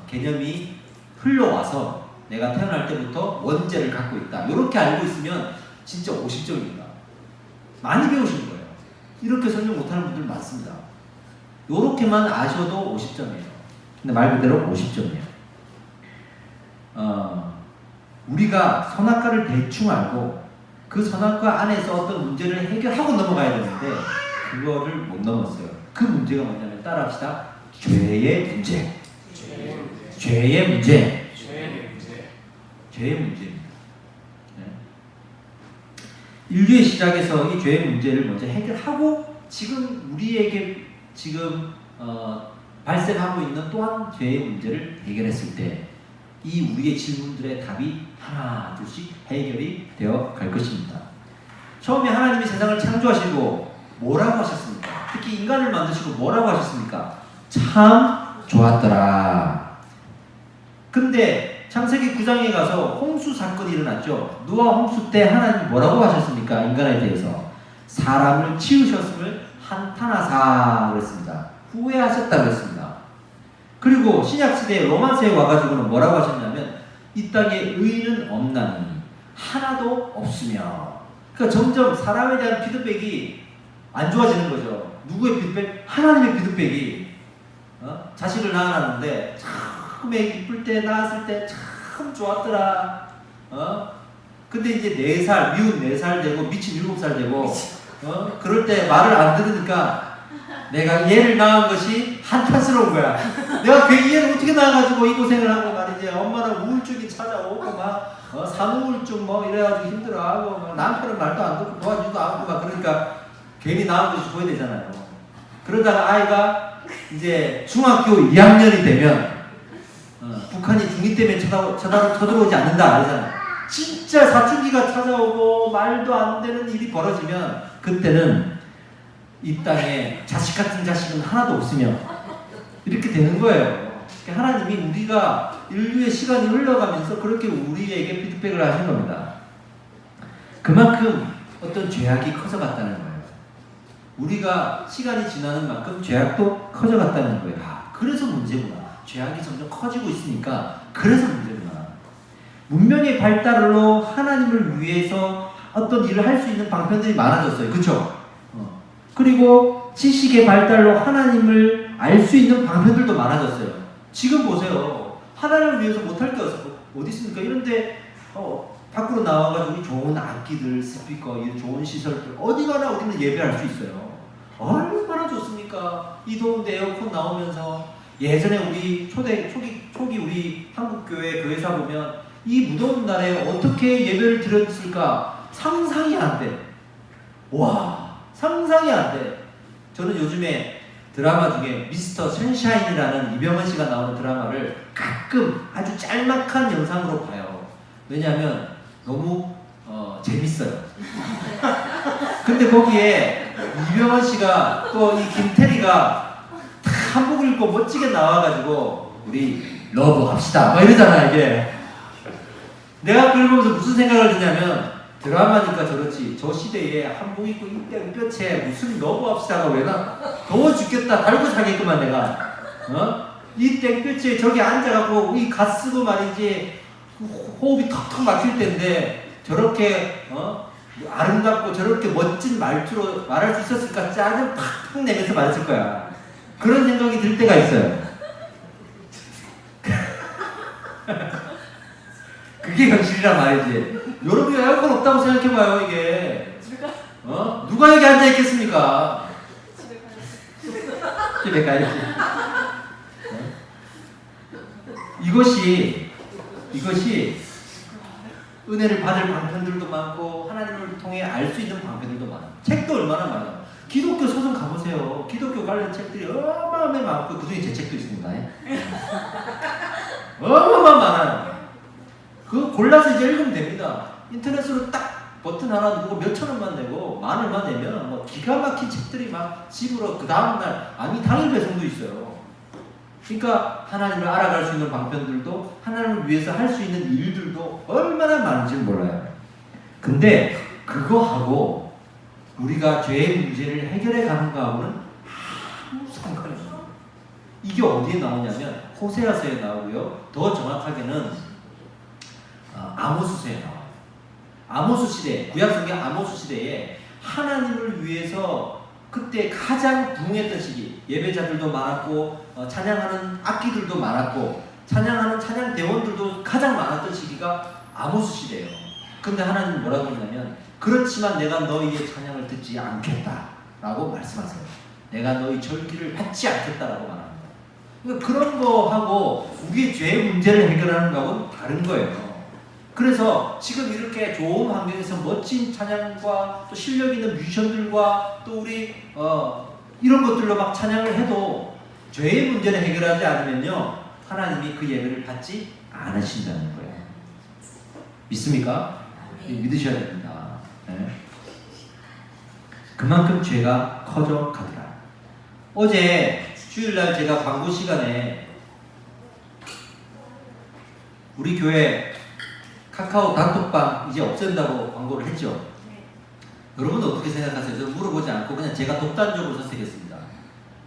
개념이 흘러와서 내가 태어날 때부터 원죄를 갖고 있다. 이렇게 알고 있으면 진짜 50점입니다. 많이 배우신 거예요. 이렇게 설명 못하는 분들 많습니다. 이렇게만 아셔도 50점이에요. 근데 말 그대로 50점이에요. 우리가 선악과를 대충 알고 그 선악과 안에서 어떤 문제를 해결하고 넘어가야 되는데 그거를 못 넘었어요. 그 문제가 뭐냐면 따라합시다. 죄의 문제. 죄의 문제. 죄의 문제입니다. 네. 인류의 시작에서 이 죄의 문제를 먼저 해결하고 지금 우리에게 지금 발생하고 있는 또한 죄의 문제를 해결했을 때 이 우리의 질문들의 답이 하나 둘씩 해결이 되어 갈 것입니다. 처음에 하나님이 세상을 창조하시고 뭐라고 하셨습니까? 특히 인간을 만드시고 뭐라고 하셨습니까? 참 좋았더라. 근데 창세기 9장에 가서 홍수 사건이 일어났죠. 노아 홍수 때 하나님이 뭐라고 하셨습니까? 인간에 대해서 사람을 치우셨음을 한탄하사 그랬습니다. 후회하셨다 그랬습니다. 그리고 신약시대에 로마서에 와가지고는 뭐라고 하셨냐면 이 땅에 의인은 없나니 하나도 없으며. 그러니까 점점 사람에 대한 피드백이 안 좋아지는 거죠. 누구의 피드백? 하나님의 피드백이. 자식을 낳았는데 참 애기 이쁠 때 낳았을 때 참 좋았더라. 근데 이제 4살 미운 4살 되고 미친 7살 되고 그럴 때 말을 안 들으니까 내가 얘를 낳은 것이 한탄스러운 거야. 내가 그 얘를 어떻게 낳아가지고 이 고생을 하고 말이지. 엄마는 우울증이 찾아오고 막 산후우울증 뭐 이래가지고 힘들어하고 막 남편은 말도 안 듣고 도와주지도 않고 막 그러니까 괜히 낳은 것이 줘야 되잖아요. 그러다가 아이가 이제 중학교 2학년이 되면 북한이 중이 때문에 쳐들어오지 않는다 그러잖아요. 진짜 사춘기가 찾아오고 말도 안 되는 일이 벌어지면 그때는 이 땅에 자식 같은 자식은 하나도 없으며 이렇게 되는 거예요. 하나님이 우리가 인류의 시간이 흘러가면서 그렇게 우리에게 피드백을 하신 겁니다. 그만큼 어떤 죄악이 커져갔다는 거예요. 우리가 시간이 지나는 만큼 죄악도 커져갔다는 거예요. 그래서 문제구나. 죄악이 점점 커지고 있으니까 그래서 문제구나. 문명의 발달로 하나님을 위해서 어떤 일을 할 수 있는 방편들이 많아졌어요. 그렇죠? 그리고 지식의 발달로 하나님을 알 수 있는 방편들도 많아졌어요. 지금 보세요. 하나님을 위해서 못할 게 어디 있습니까? 이런데 밖으로 나와가지고 좋은 악기들, 스피커, 좋은 시설들 어디 가나 우리는 예배할 수 있어요. 얼마나 좋습니까? 이 더운데 에어컨 나오면서 예전에 우리 초기 초기 우리 한국교회 교회사 보면 이 무더운 날에 어떻게 예배를 드렸을까 상상이 안 돼. 와, 상상이 안 돼. 저는 요즘에 드라마 중에 미스터 선샤인이라는 이병헌 씨가 나오는 드라마를 가끔 아주 짤막한 영상으로 봐요. 왜냐하면 너무 재밌어요. 근데 거기에 이병헌 씨가 또 이 김태리가 한복을 입고 멋지게 나와가지고 우리 러브 합시다 막 이러잖아. 이게 내가 그걸 보면서 무슨 생각을 드냐면 드라마니까 저렇지 저 시대에 한복 입고 이때 뼈채 무슨 러브 합시다가 왜 나 더워 죽겠다 달고 살겠구만 내가. 이 땡볕에 저기 앉아갖고 이 갓 쓰고 말이지 호흡이 턱턱 막힐 텐데 저렇게 아름답고 저렇게 멋진 말투로 말할 수 있었을까 짜증 팍팍 내면서 말했을 거야. 그런 생각이 들 때가 있어요. 그게 현실이란 말이지. 여러분이 에어컨 없다고 생각해봐요. 이게 누가 여기 앉아있겠습니까? 집에 가야지. 이것이 은혜를 받을 방편들도 많고 하나님을 통해 알 수 있는 방편들도 많아요. 책도 얼마나 많아요. 기독교 서점 가보세요. 기독교 관련 책들이 어마어마하게 많고 그중에 제 책도 있습니다. 어마어마 많아요. 그거 골라서 이제 읽으면 됩니다. 인터넷으로 딱 버튼 하나 누르고 몇천 원만 내고 만 원만 내면 뭐 기가 막힌 책들이 막 집으로 그 다음날 아니 당일 배송도 있어요. 그러니까 하나님을 알아갈 수 있는 방편들도 하나님을 위해서 할 수 있는 일들도 얼마나 많은지 몰라요. 근데 그거하고 우리가 죄의 문제를 해결해 가는 거하고는 아무 상관이 없어요. 이게 어디에 나오냐면 호세아서에 나오고요. 더 정확하게는 아모스서에 나와요. 아모스 시대, 구약성경 아모스 시대에 하나님을 위해서 그때 가장 부흥했던 시기, 예배자들도 많았고 찬양하는 악기들도 많았고 찬양하는 찬양 대원들도 가장 많았던 시기가 아모스 시대예요. 근데 하나님 뭐라고 했냐면 그렇지만 내가 너희의 찬양을 듣지 않겠다라고 말씀하세요. 내가 너희 절기를 받지 않겠다라고 말합니다. 그러니까 그런 거하고 우리의 죄의 문제를 해결하는 거하고는 다른 거예요. 그래서 지금 이렇게 좋은 환경에서 멋진 찬양과 또 실력 있는 뮤지션들과 또 우리 이런 것들로 막 찬양을 해도 죄의 문제를 해결하지 않으면요 하나님이 그 예배를 받지 않으신다는 거예요. 믿습니까? 믿으셔야 됩니다. 네. 그만큼 죄가 커져 가더라. 어제 주일날 제가 광고 시간에 우리 교회 카카오 단톡방 이제 없앤다고 광고를 했죠. 여러분은 어떻게 생각하세요? 저는 물어보지 않고 그냥 제가 독단적으로 선택했습니다.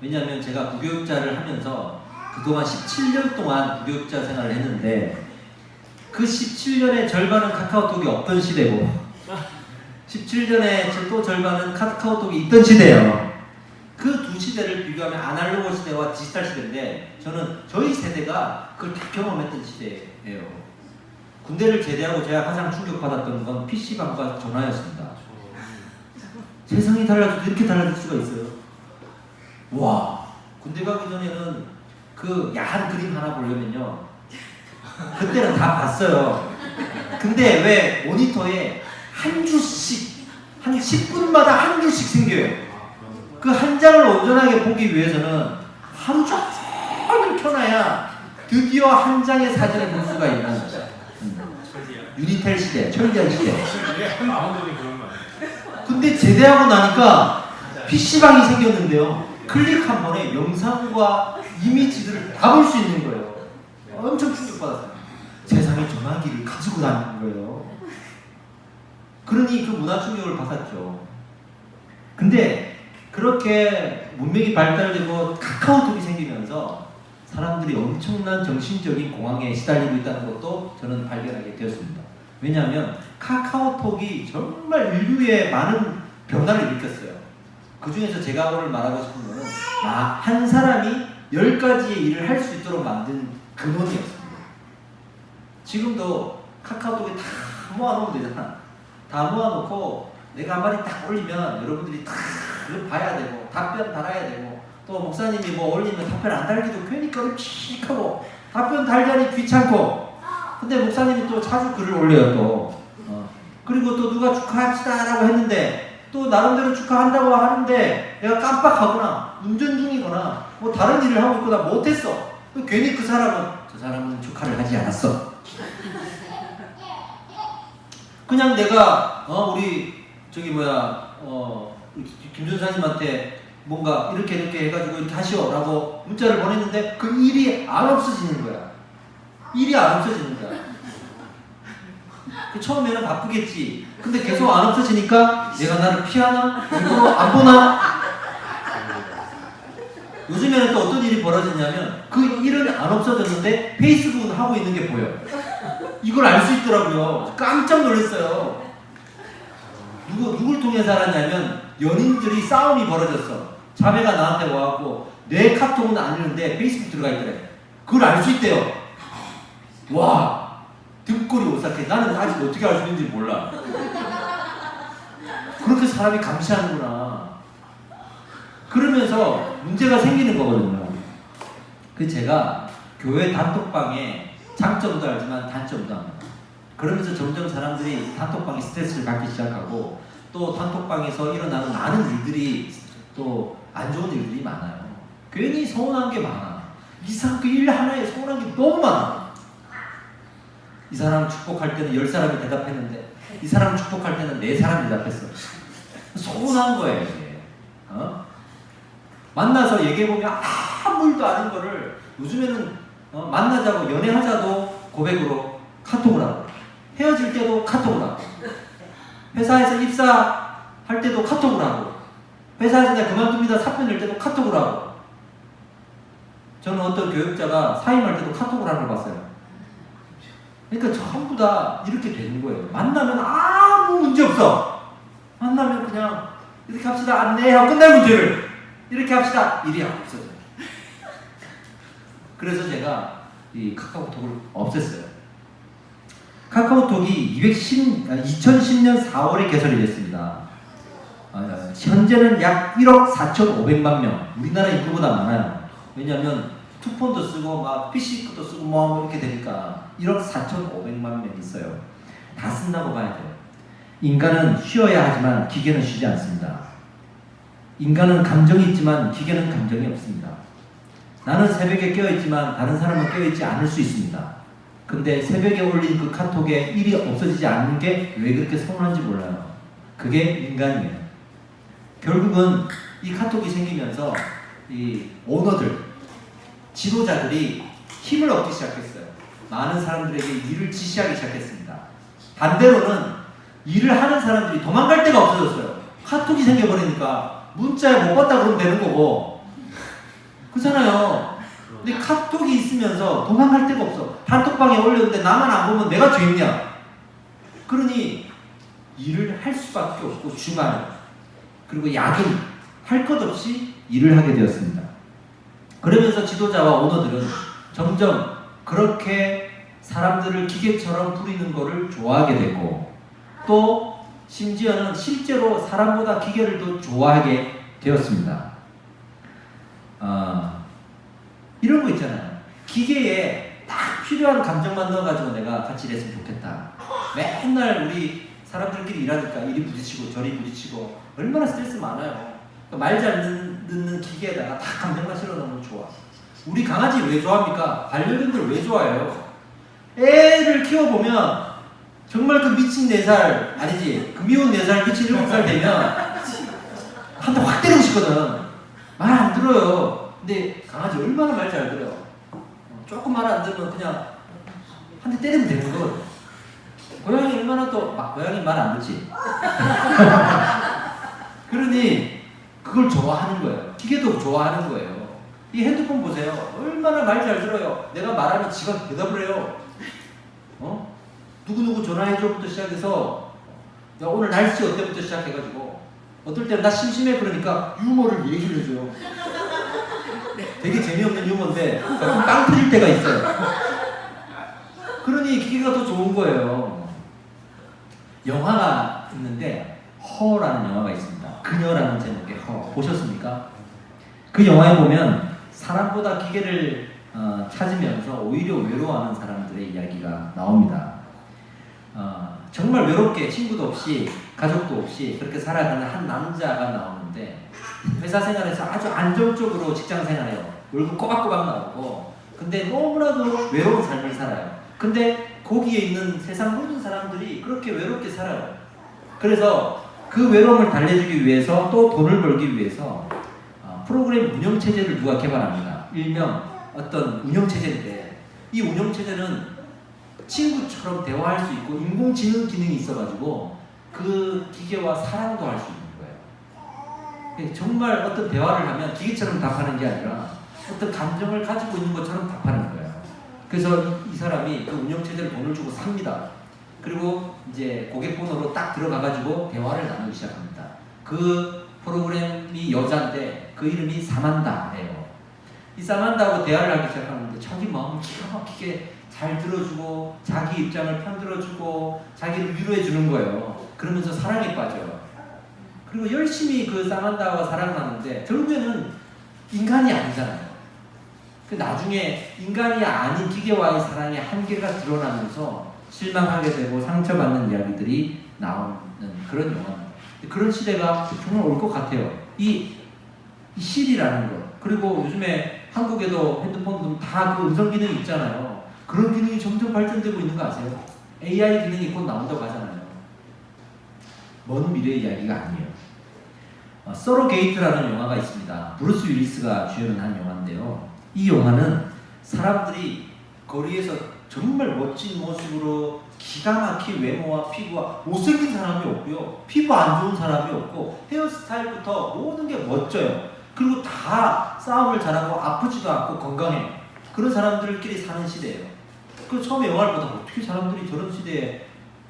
왜냐하면 제가 부교육자를 하면서 그동안 17년 동안 부교육자 생활을 했는데 그 17년의 절반은 카카오톡이 없던 시대고 17년의 또 절반은 카카오톡이 있던 시대예요. 그 두 시대를 비교하면 아날로그 시대와 디지털 시대인데 저는 저희 세대가 그걸 다 경험했던 시대예요. 군대를 제대하고 제가 가장 충격받았던 건 PC방과 전화였습니다. 세상이 달라져도 이렇게 달라질 수가 있어요. 와, 군대 가기 전에는 그 야한 그림 하나 보려면요 그때는 다 봤어요. 근데 왜 모니터에 한 줄씩 한 10분마다 한 줄씩 생겨요. 그 한 장을 온전하게 보기 위해서는 하루 종일 켜놔야 드디어 한 장의 사진을 볼 수가 있는 거죠. 유니텔 시대, 철기한 시대. 근데 제대하고 나니까 PC방이 생겼는데요. 클릭 한 번에 영상과 이미지들을 다 볼 수 있는 거예요. 엄청 충격받았어요. 세상에 전화기를 가지고 다니는 거예요. 그러니 그 문화 충격을 받았죠. 근데 그렇게 문명이 발달되고 카카오톡이 생기면서 사람들이 엄청난 정신적인 공황에 시달리고 있다는 것도 저는 발견하게 되었습니다. 왜냐하면 카카오톡이 정말 인류에 많은 변화를 일으켰어요. 그 중에서 제가 오늘 말하고 싶은 것은 한 사람이 10가지의 일을 할 수 있도록 만든 근원이었습니다. 지금도 카카오톡에 다 모아놓으면 되잖아. 다 모아놓고 내가 한 마디 딱 올리면 여러분들이 다 그걸 봐야 되고 답변 달아야 되고 또 목사님이 뭐 올리면 답변 안 달기도 괜히 끔찍하고 답변 달자니 귀찮고. 근데 목사님이 또 자주 글을 올려요 또. 그리고 또 누가 축하합시다라고 했는데 또 나름대로 축하한다고 하는데 내가 깜빡하거나 운전 중이거나 뭐 다른 일을 하고 있거나 못했어. 괜히 저 사람은 축하를 하지 않았어. 그냥 내가 우리 김 전사님한테 뭔가 이렇게 해가지고 이렇게 하시오라고 문자를 보냈는데 그 일이 안 없어지는 거야. 일이 안 없어지는 거야. 처음에는 바쁘겠지. 근데 계속 안 없어지니까 내가 나를 피하나? 일부러 안 보나? 요즘에는 또 어떤 일이 벌어졌냐면 그 일은 안 없어졌는데 페이스북은 하고 있는 게 보여. 이걸 알 수 있더라고요. 깜짝 놀랐어요. 누굴 통해서 알았냐면 연인들이 싸움이 벌어졌어. 자매가 나한테 와갖고 내 카톡은 안 읽는데 페이스북 들어가 있더래. 그걸 알 수 있대요. 와, 등골이 오싹해. 나는 아직 어떻게 알 수 있는지 몰라. 그렇게 사람이 감시하는구나. 그러면서 문제가 생기는 거거든요. 제가 교회 단톡방에 장점도 알지만 단점도 합니다. 그러면서 점점 사람들이 단톡방에 스트레스를 받기 시작하고 또 단톡방에서 일어나는 많은 일들이 또 안 좋은 일들이 많아요. 괜히 서운한 게 많아. 이상 그 일 하나에 서운한 게 너무 많아. 이 사람 축복할 때는 10사람이 대답했는데 이 사람 축복할 때는 4사람이 대답했어. 서운한 거예요. 이게. 만나서 얘기해보면 아무 일도 아닌 거를 요즘에는 만나자고 연애하자도 고백으로 카톡을 하고 헤어질 때도 카톡을 하고 회사에서 입사할 때도 카톡을 하고 회사에서 내가 그만둡니다 사표 낼 때도 카톡을 하고. 저는 어떤 교육자가 사임할 때도 카톡을 하는 걸 봤어요. 그러니까 전부 다 이렇게 되는 거예요. 만나면 아무 문제 없어. 만나면 그냥 이렇게 합시다 안내하고 끝날 문제를 이렇게 합시다 일이 없어져요. 그래서 제가 이 카카오톡을 없앴어요. 카카오톡이 2010년 4월에 개설이 됐습니다. 현재는 약 1억 4,500만 명. 우리나라 인구보다 많아요. 왜냐하면 투폰도 쓰고 막 PC도 쓰고 뭐 이렇게 되니까 1억 4,500만 명이 있어요. 다 쓴다고 봐야 돼요. 인간은 쉬어야 하지만 기계는 쉬지 않습니다. 인간은 감정이 있지만 기계는 감정이 없습니다. 나는 새벽에 깨어있지만 다른 사람은 깨어있지 않을 수 있습니다. 근데 새벽에 올린 그 카톡에 일이 없어지지 않는 게 왜 그렇게 서운한지 몰라요. 그게 인간이에요. 결국은 이 카톡이 생기면서 이 오너들, 지도자들이 힘을 얻기 시작했어요. 많은 사람들에게 일을 지시하기 시작했습니다. 반대로는 일을 하는 사람들이 도망갈 데가 없어졌어요. 카톡이 생겨버리니까 문자에 못 봤다 그러면 되는 거고. 그렇잖아요. 근데 카톡이 있으면서 도망갈 데가 없어. 단톡방에 올렸는데 나만 안 보면 내가 죄인이야. 그러니 일을 할 수밖에 없고 주말 그리고 야근 할 것 없이 일을 하게 되었습니다. 그러면서 지도자와 오너들은 점점 그렇게 사람들을 기계처럼 부리는 것을 좋아하게 됐고 또 심지어는 실제로 사람보다 기계를 더 좋아하게 되었습니다. 이런 거 있잖아요. 기계에 딱 필요한 감정만 넣어가지고 내가 같이 일했으면 좋겠다. 맨날 우리 사람들끼리 일하니까 이리 부딪히고 저리 부딪히고 얼마나 스트레스 많아요. 말 잘 듣는 기계에다가 다 감정만 실어넣으면 좋아. 우리 강아지 왜 좋아합니까? 반려견들 왜 좋아해요? 애를 키워보면 정말 그 미친 4살 아니지 그 미운 4살 미친 7살 되면 한 대 확 때리고 싶거든. 말 안 들어요. 근데 강아지 얼마나 말 잘 들어요. 조금 말 안 들으면 그냥 한 대 때리면 되는 거거든. 고양이 얼마나 또 고양이 말 안 듣지. 그러니 그걸 좋아하는 거예요. 기계도 좋아하는 거예요. 이 핸드폰 보세요. 얼마나 말 잘 들어요. 내가 말하면 지가 대답을 해요. 누구누구 전화해줘부터 시작해서 야, 오늘 날씨 어때부터 시작해가지고 어떨 때는 나 심심해 그러니까 유머를 얘기를 해줘요. 되게 재미없는 유머인데 빵 터질 때가 있어요. 그러니 기계가 더 좋은 거예요. 영화가 있는데 허라는 영화가 있습니다. 그녀라는 제목의 허 보셨습니까? 그 영화에 보면 사람보다 기계를 찾으면서 오히려 외로워하는 사람들의 이야기가 나옵니다. 정말 외롭게 친구도 없이 가족도 없이 그렇게 살아가는 한 남자가 나오는데 회사 생활에서 아주 안정적으로 직장 생활해요. 월급 꼬박꼬박 나오고 근데 너무나도 외로운 삶을 살아요. 근데 거기에 있는 세상 모든 사람들이 그렇게 외롭게 살아요. 그래서 그 외로움을 달래주기 위해서 또 돈을 벌기 위해서 프로그램 운영체제를 누가 개발합니다. 일명 어떤 운영체제인데 이 운영체제는 친구처럼 대화할 수 있고 인공지능 기능이 있어가지고 그 기계와 사랑도 할 수 있는 거예요. 정말 어떤 대화를 하면 기계처럼 답하는 게 아니라 어떤 감정을 가지고 있는 것처럼 답하는 거예요. 그래서 이 사람이 그 운영체제를 돈을 주고 삽니다. 그리고 이제 고객번호로 딱 들어가가지고 대화를 나누기 시작합니다. 그 프로그램이 여자인데 그 이름이 사만다예요. 이 사만다하고 대화를 하기 시작하는데 자기 마음을 기가 막히게 잘 들어주고 자기 입장을 편들어주고 자기를 위로해주는 거예요. 그러면서 사랑에 빠져요. 그리고 열심히 그 사만다와 사랑을 하는데 결국에는 인간이 아니잖아요. 나중에 인간이 아닌 기계와의 사랑의 한계가 드러나면서 실망하게 되고 상처받는 이야기들이 나오는 그런 영화입니다. 그런 시대가 정말 올 것 같아요. 이 실이라는 거. 그리고 요즘에 한국에도 핸드폰 다 그 음성 기능이 있잖아요. 그런 기능이 점점 발전되고 있는 거 아세요? AI 기능이 곧 나온다고 하잖아요. 먼 미래의 이야기가 아니에요. 서로게이트라는 영화가 있습니다. 브루스 윌리스가 주연을 한 영화인데요. 이 영화는 사람들이 거리에서 정말 멋진 모습으로 기가 막힌 외모와 피부와 못생긴 사람이 없고요. 피부 안 좋은 사람이 없고 헤어스타일부터 모든 게 멋져요. 그리고 다 싸움을 잘하고 아프지도 않고 건강해요. 그런 사람들끼리 사는 시대예요. 그 처음에 영화를 보다 어떻게 사람들이 저런 시대에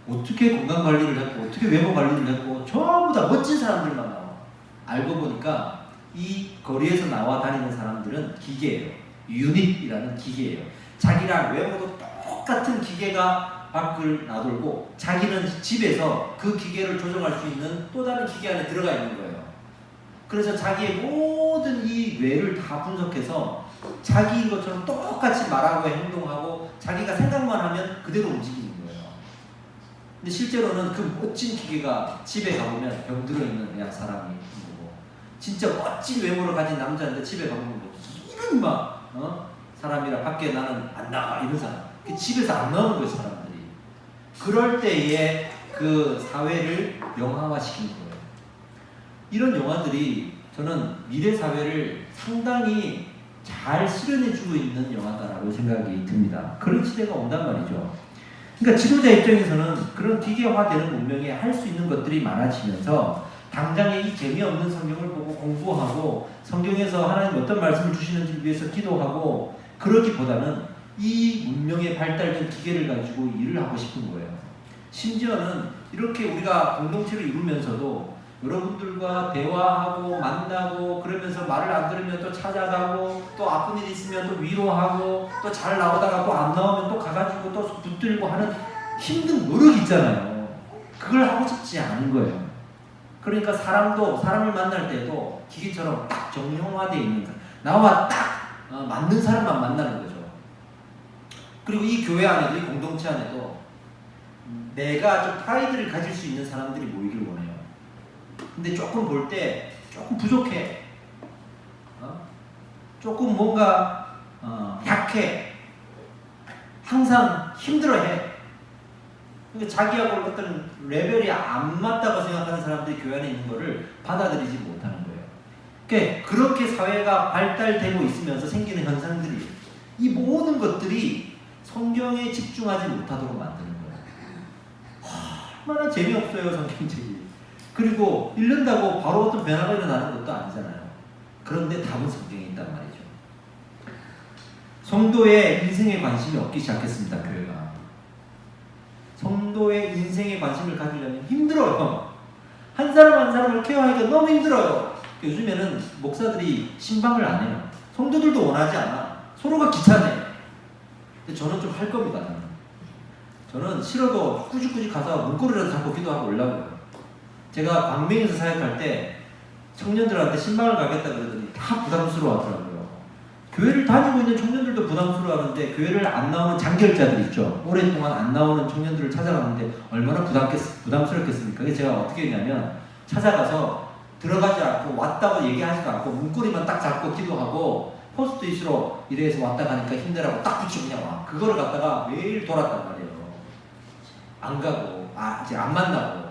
어떻게 건강관리를 했고 어떻게 외모관리를 했고 전부 다 멋진 사람들만 나와. 알고 보니까 이 거리에서 나와 다니는 사람들은 기계예요. 유닛이라는 기계예요. 자기랑 외모도 똑같은 기계가 밖을 나돌고 자기는 집에서 그 기계를 조정할 수 있는 또 다른 기계 안에 들어가 있는 거예요. 그래서 자기의 모든 이 뇌를 다 분석해서 자기인 것처럼 똑같이 말하고 행동하고 자기가 생각만 하면 그대로 움직이는 거예요. 근데 실제로는 그 멋진 기계가 집에 가보면 병들어 있는 그냥 사람이 거고 진짜 멋진 외모를 가진 남자인데 집에 가보면 이런 막 사람이라 밖에 나는 안 나가 이런 사람 집에서 안 나오는 거예요 사람들이. 그럴 때에 그 사회를 영화화시킨 거예요. 이런 영화들이 저는 미래 사회를 상당히 잘 실현해주고 있는 영화다라고 생각이 듭니다. 그런 시대가 온단 말이죠. 그러니까 지도자 입장에서는 그런 기계화되는 문명에 할 수 있는 것들이 많아지면서 당장에 이 재미없는 성경을 보고 공부하고 성경에서 하나님 어떤 말씀을 주시는지 위해서 기도하고 그러기보다는 이 문명에 발달된 기계를 가지고 일을 하고 싶은 거예요. 심지어는 이렇게 우리가 공동체를 이루면서도 여러분들과 대화하고 만나고 그러면서 말을 안 들으면 또 찾아가고 또 아픈 일 있으면 또 위로하고 또 잘 나오다가 또 안 나오면 또 가가지고 또 붙들고 하는 힘든 노력이 있잖아요. 그걸 하고 싶지 않은 거예요. 그러니까 사람을 만날 때도 기계처럼 딱 정형화되어 있는 나와 딱 맞는 사람만 만나는 거죠. 그리고 이 교회 안에도 이 공동체 안에도 내가 좀 프라이드를 가질 수 있는 사람들이 모이길 원해요. 근데 조금 볼 때 조금 부족해. 조금 뭔가 약해. 항상 힘들어해. 그러니까 자기하고 어떤 레벨이 안 맞다고 생각하는 사람들이 교회 안에 있는 거를 받아들이지 못하는 거예요. 그러니까 그렇게 사회가 발달되고 있으면서 생기는 현상들이 이 모든 것들이 성경에 집중하지 못하도록 만드는 거예요. 얼마나 재미없어요 성경책이. 그리고 읽는다고 바로 어떤 변화가 일어나는 것도 아니잖아요. 그런데 답은 성경에 있단 말이죠. 성도의 인생에 관심이 없기 시작했습니다. 교회가. 성도의 인생에 관심을 가지려면 힘들어요. 한 사람 한 사람을 케어하기가 너무 힘들어요. 요즘에는 목사들이 신방을 안 해요. 성도들도 원하지 않아. 서로가 귀찮아요. 근데 저는 좀 할 겁니다. 저는 싫어도 꾸직꾸직 가서 문고리라도 잡고 기도하고 올라가요. 제가 광명에서 사역할 때 청년들한테 신방을 가겠다 그러더니 다 부담스러워 하더라고요. 교회를 다니고 있는 청년들도 부담스러워하는데 교회를 안 나오는 장결자들 있죠. 오랫동안 안 나오는 청년들을 찾아가는데 얼마나 부담스럽겠습니까? 그래서 제가 어떻게 했냐면 찾아가서 들어가지 않고 왔다고 얘기하지도 않고 문고리만 딱 잡고 기도하고 포스트잇으로 이래서 왔다 가니까 힘내라고 딱 붙이고 그냥 와. 그거를 갖다가 매일 돌았단 말이에요. 안 가고 이제 안 만나고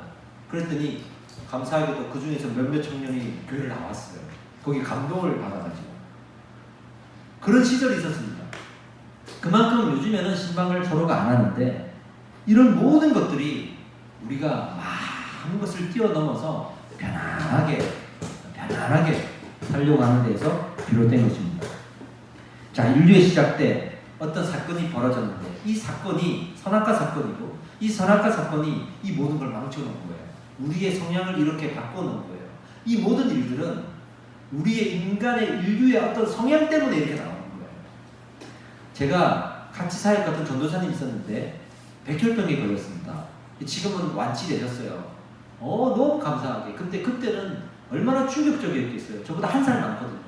그랬더니 감사하게도 그 중에서 몇몇 청년이 교회를 나왔어요. 거기 감동을 받아가지고 그런 시절이 있었습니다. 그만큼 요즘에는 신방을 서로가 안 하는데 이런 모든 것들이 우리가 많은 것을 뛰어넘어서 편안하게 살려고 하는 데에서 비롯된 것입니다. 자, 인류의 시작 때 어떤 사건이 벌어졌는데 이 사건이 선악과 사건이고 이 선악과 사건이 이 모든 걸 망쳐놓은 거예요. 우리의 성향을 이렇게 바꿔놓은 거예요. 이 모든 일들은 우리의 인류의 어떤 성향 때문에 이렇게 나오는 거예요. 제가 같이 사역했던 전도사님이 있었는데 백혈병에 걸렸습니다. 지금은 완치되셨어요. 너무 감사하게. 근데 그때는 얼마나 충격적이었겠어요. 저보다 한 살 많거든요.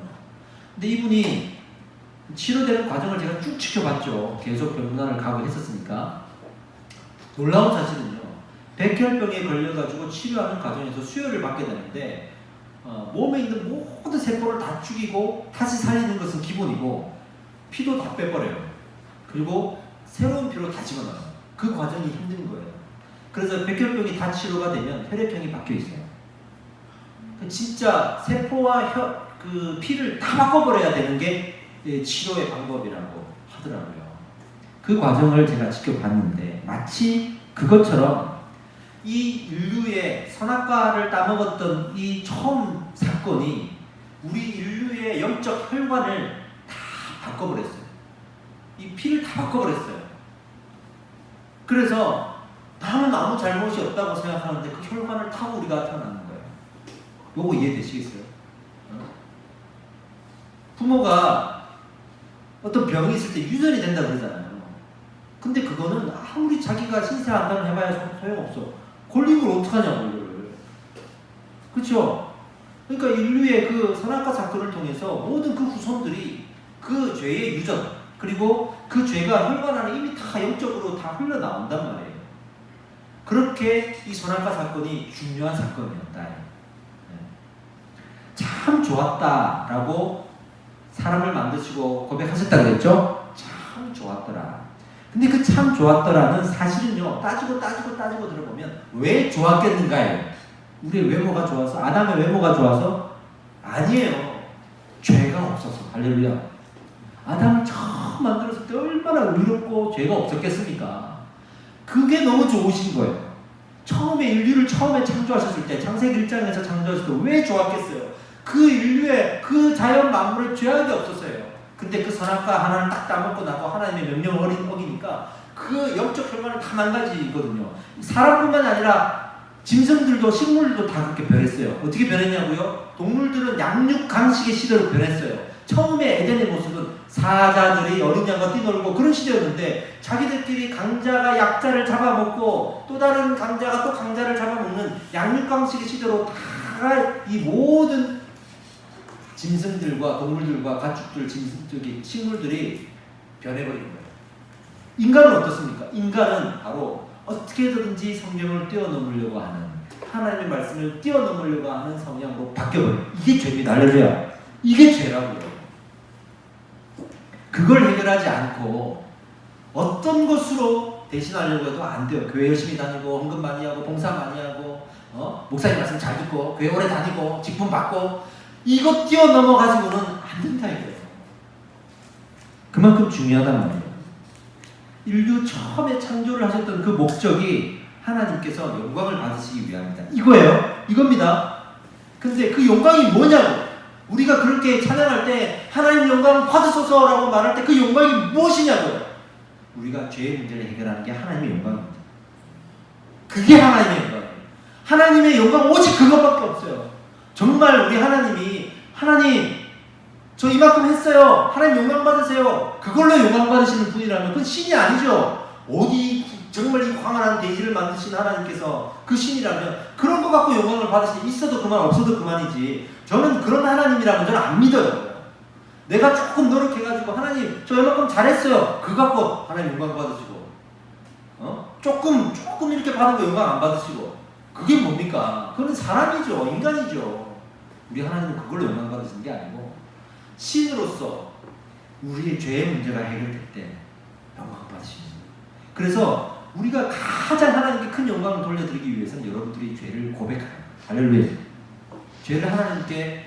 근데 이분이 치료되는 과정을 제가 쭉 지켜봤죠. 계속 병문안을 가고 했었으니까. 놀라운 사실은요. 백혈병에 걸려가지고 치료하는 과정에서 수혈을 받게 되는데 몸에 있는 모든 세포를 다 죽이고 다시 살리는 것은 기본이고 피도 다 빼버려요. 그리고 새로운 피로 다 집어넣어요. 그 과정이 힘든 거예요. 그래서 백혈병이 다 치료가 되면 혈액형이 바뀌어 있어요. 진짜 세포와 그 피를 다 바꿔버려야 되는 게 치료의 방법이라고 하더라고요. 그 과정을 제가 지켜봤는데 마치 그것처럼 이 인류의 선악과를 따먹었던 이 처음 사건이 우리 인류의 영적 혈관을 다 바꿔버렸어요. 이 피를 다 바꿔버렸어요. 그래서 나는 아무 잘못이 없다고 생각하는데 그 혈관을 타고 우리가 태어나는 거예요. 요거 이해되시겠어요? 부모가 어떤 병이 있을 때 유전이 된다고 그러잖아요. 근데 그거는 아무리 자기가 신세 한탄을 해봐야 소용없어. 걸린 걸 어떡하냐고 이거를. 그렇죠? 그러니까 인류의 그 선악과 사건을 통해서 모든 그 후손들이 그 죄의 유전 그리고 그 죄가 혈관 안에 이미 다 영적으로 다 흘러나온단 말이에요. 그렇게 이 선악과 사건이 중요한 사건이었다. 참 좋았다라고 사람을 만드시고 고백하셨다 그랬죠? 참 좋았더라. 근데 그 참 좋았더라는 사실은요, 따지고 들어보면 왜 좋았겠는가요? 우리의 외모가 좋아서, 아담의 외모가 좋아서? 아니에요. 죄가 없어서. 할렐루야. 아담을 처음 만들었을 때 얼마나 의롭고 죄가 없었겠습니까? 그게 너무 좋으신 거예요. 처음에 인류를 처음에 창조하셨을 때, 창세기 1장에서 창조하셨을 때 왜 좋았겠어요? 그 인류의 그 자연 만물에 죄악이 없었어요. 근데 그 선악과 하나를 딱 따먹고 나고 하나님의 명령을 어기니까 그 영적 혈관을 다 망가지거든요. 사람뿐만 아니라 짐승들도 식물들도 다 그렇게 변했어요. 어떻게 변했냐고요? 동물들은 양육 강식의 시대로 변했어요. 처음에 에덴의 모습은 사자들이 어린 양과 뛰놀고 그런 시대였는데 자기들끼리 강자가 약자를 잡아먹고 또 다른 강자가 또 강자를 잡아먹는 양육 강식의 시대로 다 이 모든 짐승들과 동물들과 가축들, 식물들이 변해버린 거예요. 인간은 어떻습니까? 인간은 바로 어떻게든지 성경을 뛰어넘으려고 하는, 하나님의 말씀을 뛰어넘으려고 하는 성향으로 바뀌어버려요. 이게 죄입니다. 할렐루야. 이게 죄라고요. 그걸 해결하지 않고 어떤 것으로 대신하려고 해도 안 돼요. 교회 열심히 다니고 헌금 많이 하고 봉사 많이 하고 목사님 말씀 잘 듣고 교회 오래 다니고 직분 받고 이거 뛰어넘어가지고는 안 된다 이거예요. 그만큼 중요하단 말이에요. 인류 처음에 창조를 하셨던 그 목적이 하나님께서 영광을 받으시기 위함이다. 이거예요. 이겁니다. 근데 그 영광이 뭐냐고. 우리가 그렇게 찬양할 때 하나님 영광 받으소서라고 말할 때 그 영광이 무엇이냐고요. 우리가 죄의 문제를 해결하는 게 하나님의 영광입니다. 그게 하나님의 영광이에요. 하나님의 영광 오직 그것밖에 없어요. 정말 우리 하나님이 하나님 저 이만큼 했어요. 하나님 영광 받으세요. 그걸로 영광 받으시는 분이라면 그건 신이 아니죠. 어디 정말 이 광활한 대지를 만드신 하나님께서 그 신이라면 그런 거 갖고 영광을 받으시니 있어도 그만 없어도 그만이지. 저는 그런 하나님이라면 저는 안 믿어요. 내가 조금 노력해가지고 하나님 저 이만큼 잘했어요. 그거 갖고 하나님 영광 받으시고, 조금 이렇게 받은 거 영광 안 받으시고, 그게 뭡니까? 그건 사람이죠. 인간이죠. 우리 하나님은 그걸로 영광 받으시는 게 아니고 신으로서 우리의 죄의 문제가 해결될 때 영광 받으십니다. 그래서 우리가 가장 하나님께 큰 영광을 돌려드리기 위해서는 여러분들이 죄를 고백하는, 할렐루야, 죄를 하나님께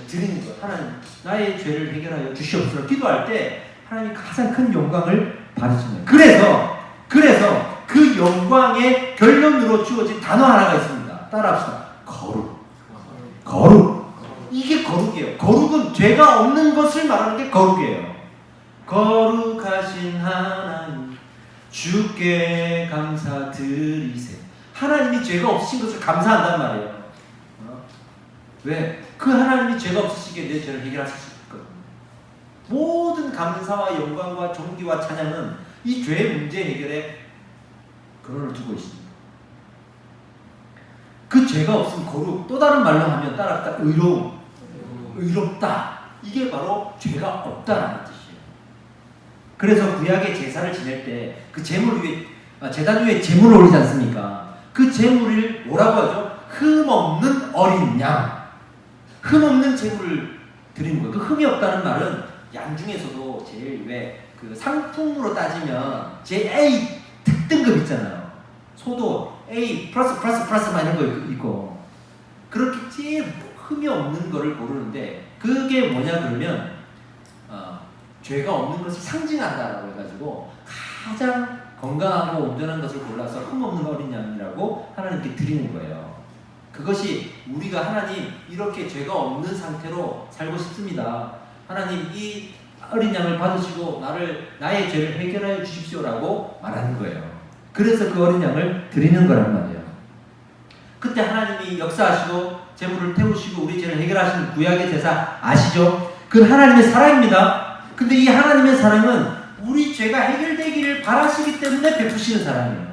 드리는 것. 하나님 나의 죄를 해결하여 주시옵소서 기도할 때 하나님이 가장 큰 영광을 받으시는 거예요. 그래서 그 영광의 결론으로 주어진 단어 하나가 있습니다. 따라합시다. 거룩. 이게 거룩이에요. 거룩은 죄가 없는 것을 말하는 게 거룩이에요. 거룩하신 하나님 주께 감사드리세. 하나님이 죄가 없으신 것을 감사한단 말이에요. 왜? 그 하나님이 죄가 없으시기에 내 죄를 해결하실 수 있거든요. 모든 감사와 영광과 존귀와 찬양은 이 죄의 문제 해결에 근원을 두고 있습니다. 그 죄가 없으면 거룩, 또 다른 말로 하면 따라합시다. 의롭다. 이게 바로 죄가 없다라는 뜻이에요. 그래서 구약의 제사를 지낼 때 그 제물 위에, 제단 위에 제물을 올리지 않습니까? 그 제물을 뭐라고 하죠? 흠없는 어린 양. 흠없는 제물을 드리는 거예요. 그 흠이 없다는 말은 양 중에서도 제일 그 상품으로 따지면 제 A 특등급 있잖아요. 소도 A 플러스 막 이런 거 있고, 그렇게 제일 흠이 없는 거를 고르는데, 그게 뭐냐 그러면 죄가 없는 것을 상징한다라고 해가지고 가장 건강하고 온전한 것을 골라서 흠없는 어린 양이라고 하나님께 드리는 거예요. 그것이 우리가 하나님 이렇게 죄가 없는 상태로 살고 싶습니다. 하나님 이 어린 양을 받으시고 나의 죄를 해결하여 주십시오라고 말하는 거예요. 그래서 그 어린 양을 드리는 거란 말이에요. 그때 하나님이 역사하시고 제물을 태우시고 우리 죄를 해결하시는 구약의 제사 아시죠? 그건 하나님의 사랑입니다. 근데 이 하나님의 사랑은 우리 죄가 해결되기를 바라시기 때문에 베푸시는 사랑이에요.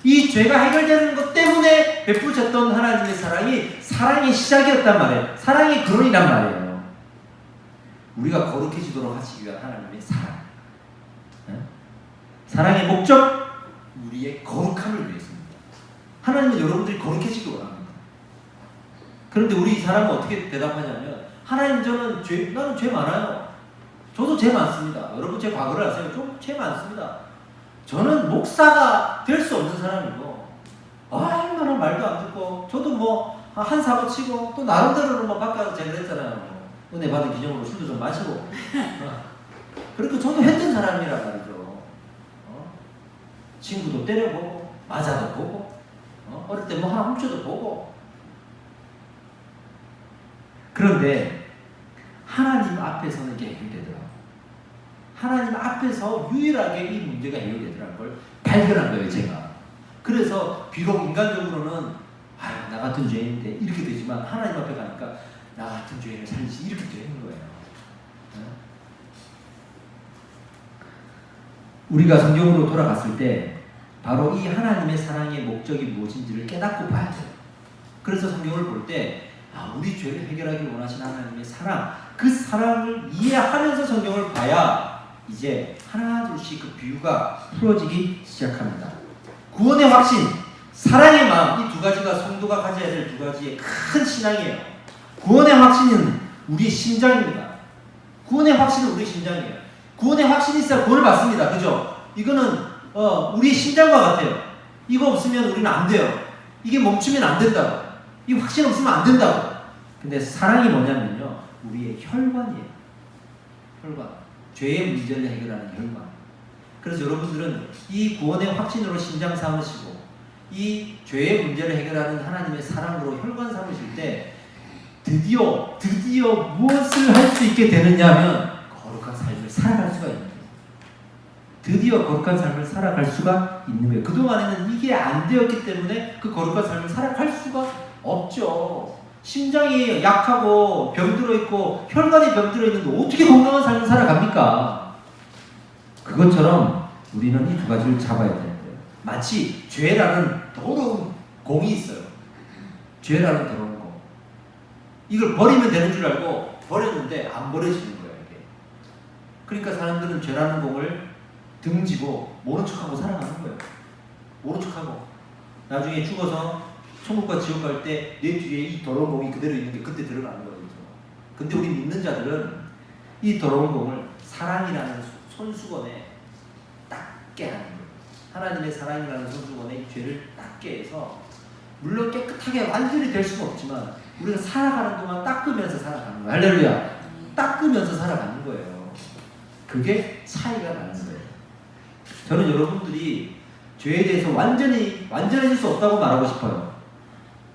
이 죄가 해결되는 것 때문에 베푸셨던 하나님의 사랑이 사랑의 시작이었단 말이에요. 사랑의 근원이란 말이에요. 우리가 거룩해지도록 하시기 위한 하나님의 사랑. 사랑의 목적, 우리의 거룩함을 위해서입니다. 하나님은 여러분들이 거룩해지기 원합니다. 그런데 우리 사람은 어떻게 대답하냐면, 하나님 나는 죄 많아요. 저도 죄 많습니다. 여러분 제 과거를 아세요? 좀 죄 많습니다. 저는 목사가 될 수 없는 사람이고, 얼마나 말도 안 듣고, 저도 한 사고 치고, 또 나름대로는 바꿔서 제가 했잖아요. 은혜 받은 기념으로 술도 좀 마시고. 그렇게 저도 했던 사람이란 말이죠. 친구도 때려보고, 맞아도 보고, 어릴 때 하나 훔쳐도 보고. 그런데 하나님 앞에서는 이게 해결되더라고요. 하나님 앞에서 유일하게 이 문제가 해결되더라는 걸 발견한 거예요, 제가. 그래서 비록 인간적으로는 나 같은 죄인인데 이렇게 되지만, 하나님 앞에 가니까 나 같은 죄인을 살리시 이렇게 되는 거예요. 우리가 성경으로 돌아갔을 때 바로 이 하나님의 사랑의 목적이 무엇인지를 깨닫고 봐야 돼요. 그래서 성경을 볼 때 우리 죄를 해결하기 원하시는 하나님의 사랑, 그 사랑을 이해하면서 성경을 봐야 이제 하나 둘씩 그 비유가 풀어지기 시작합니다. 구원의 확신, 사랑의 마음, 이 두 가지가 성도가 가져야 될 두 가지의 큰 신앙이에요. 구원의 확신은 우리의 심장입니다. 구원의 확신은 우리의 심장이에요. 구원의 확신이 있어야 구원을 받습니다. 그죠? 이거는 우리의 심장과 같아요. 이거 없으면 우리는 안 돼요. 이게 멈추면 안 된다고. 이 확신 없으면 안 된다고. 근데 사랑이 뭐냐면요, 우리의 혈관이에요. 혈관. 죄의 문제를 해결하는 혈관. 그래서 여러분들은 이 구원의 확신으로 심장 삼으시고, 이 죄의 문제를 해결하는 하나님의 사랑으로 혈관 삼으실 때 드디어 무엇을 할 수 있게 되느냐면 거룩한 삶을 살아갈 수가 있는 거예요. 드디어 거룩한 삶을 살아갈 수가 있는 거예요. 그동안에는 이게 안 되었기 때문에 그 거룩한 삶을 살아갈 수가 없죠. 심장이 약하고 병들어 있고 혈관이 병들어 있는데 어떻게 건강한 삶을 살아갑니까? 그것처럼 우리는 이 두 가지를 잡아야 되는 거예요. 마치 죄라는 더러운 공이 있어요. 죄라는 더러운 공. 이걸 버리면 되는 줄 알고 버렸는데 안 버려지는 거예요. 이게. 그러니까 사람들은 죄라는 공을 등지고 모른 척하고 살아가는 거예요. 모른 척하고 나중에 죽어서 천국과 지옥 갈 때 내 뒤에 이 더러운 공이 그대로 있는 게 그때 들어가는 거예요. 근데 우리 믿는 자들은 이 더러운 공을 사랑이라는 손수건에 닦게 하는 거예요. 하나님의 사랑이라는 손수건에 이 죄를 닦게 해서 물론 깨끗하게 완전히 될 수는 없지만 우리가 살아가는 동안 닦으면서 살아가는 거예요. 할렐루야. 닦으면서 살아가는 거예요. 그게 차이가 나는 거예요. 저는 여러분들이 죄에 대해서 완전해질 수 없다고 말하고 싶어요.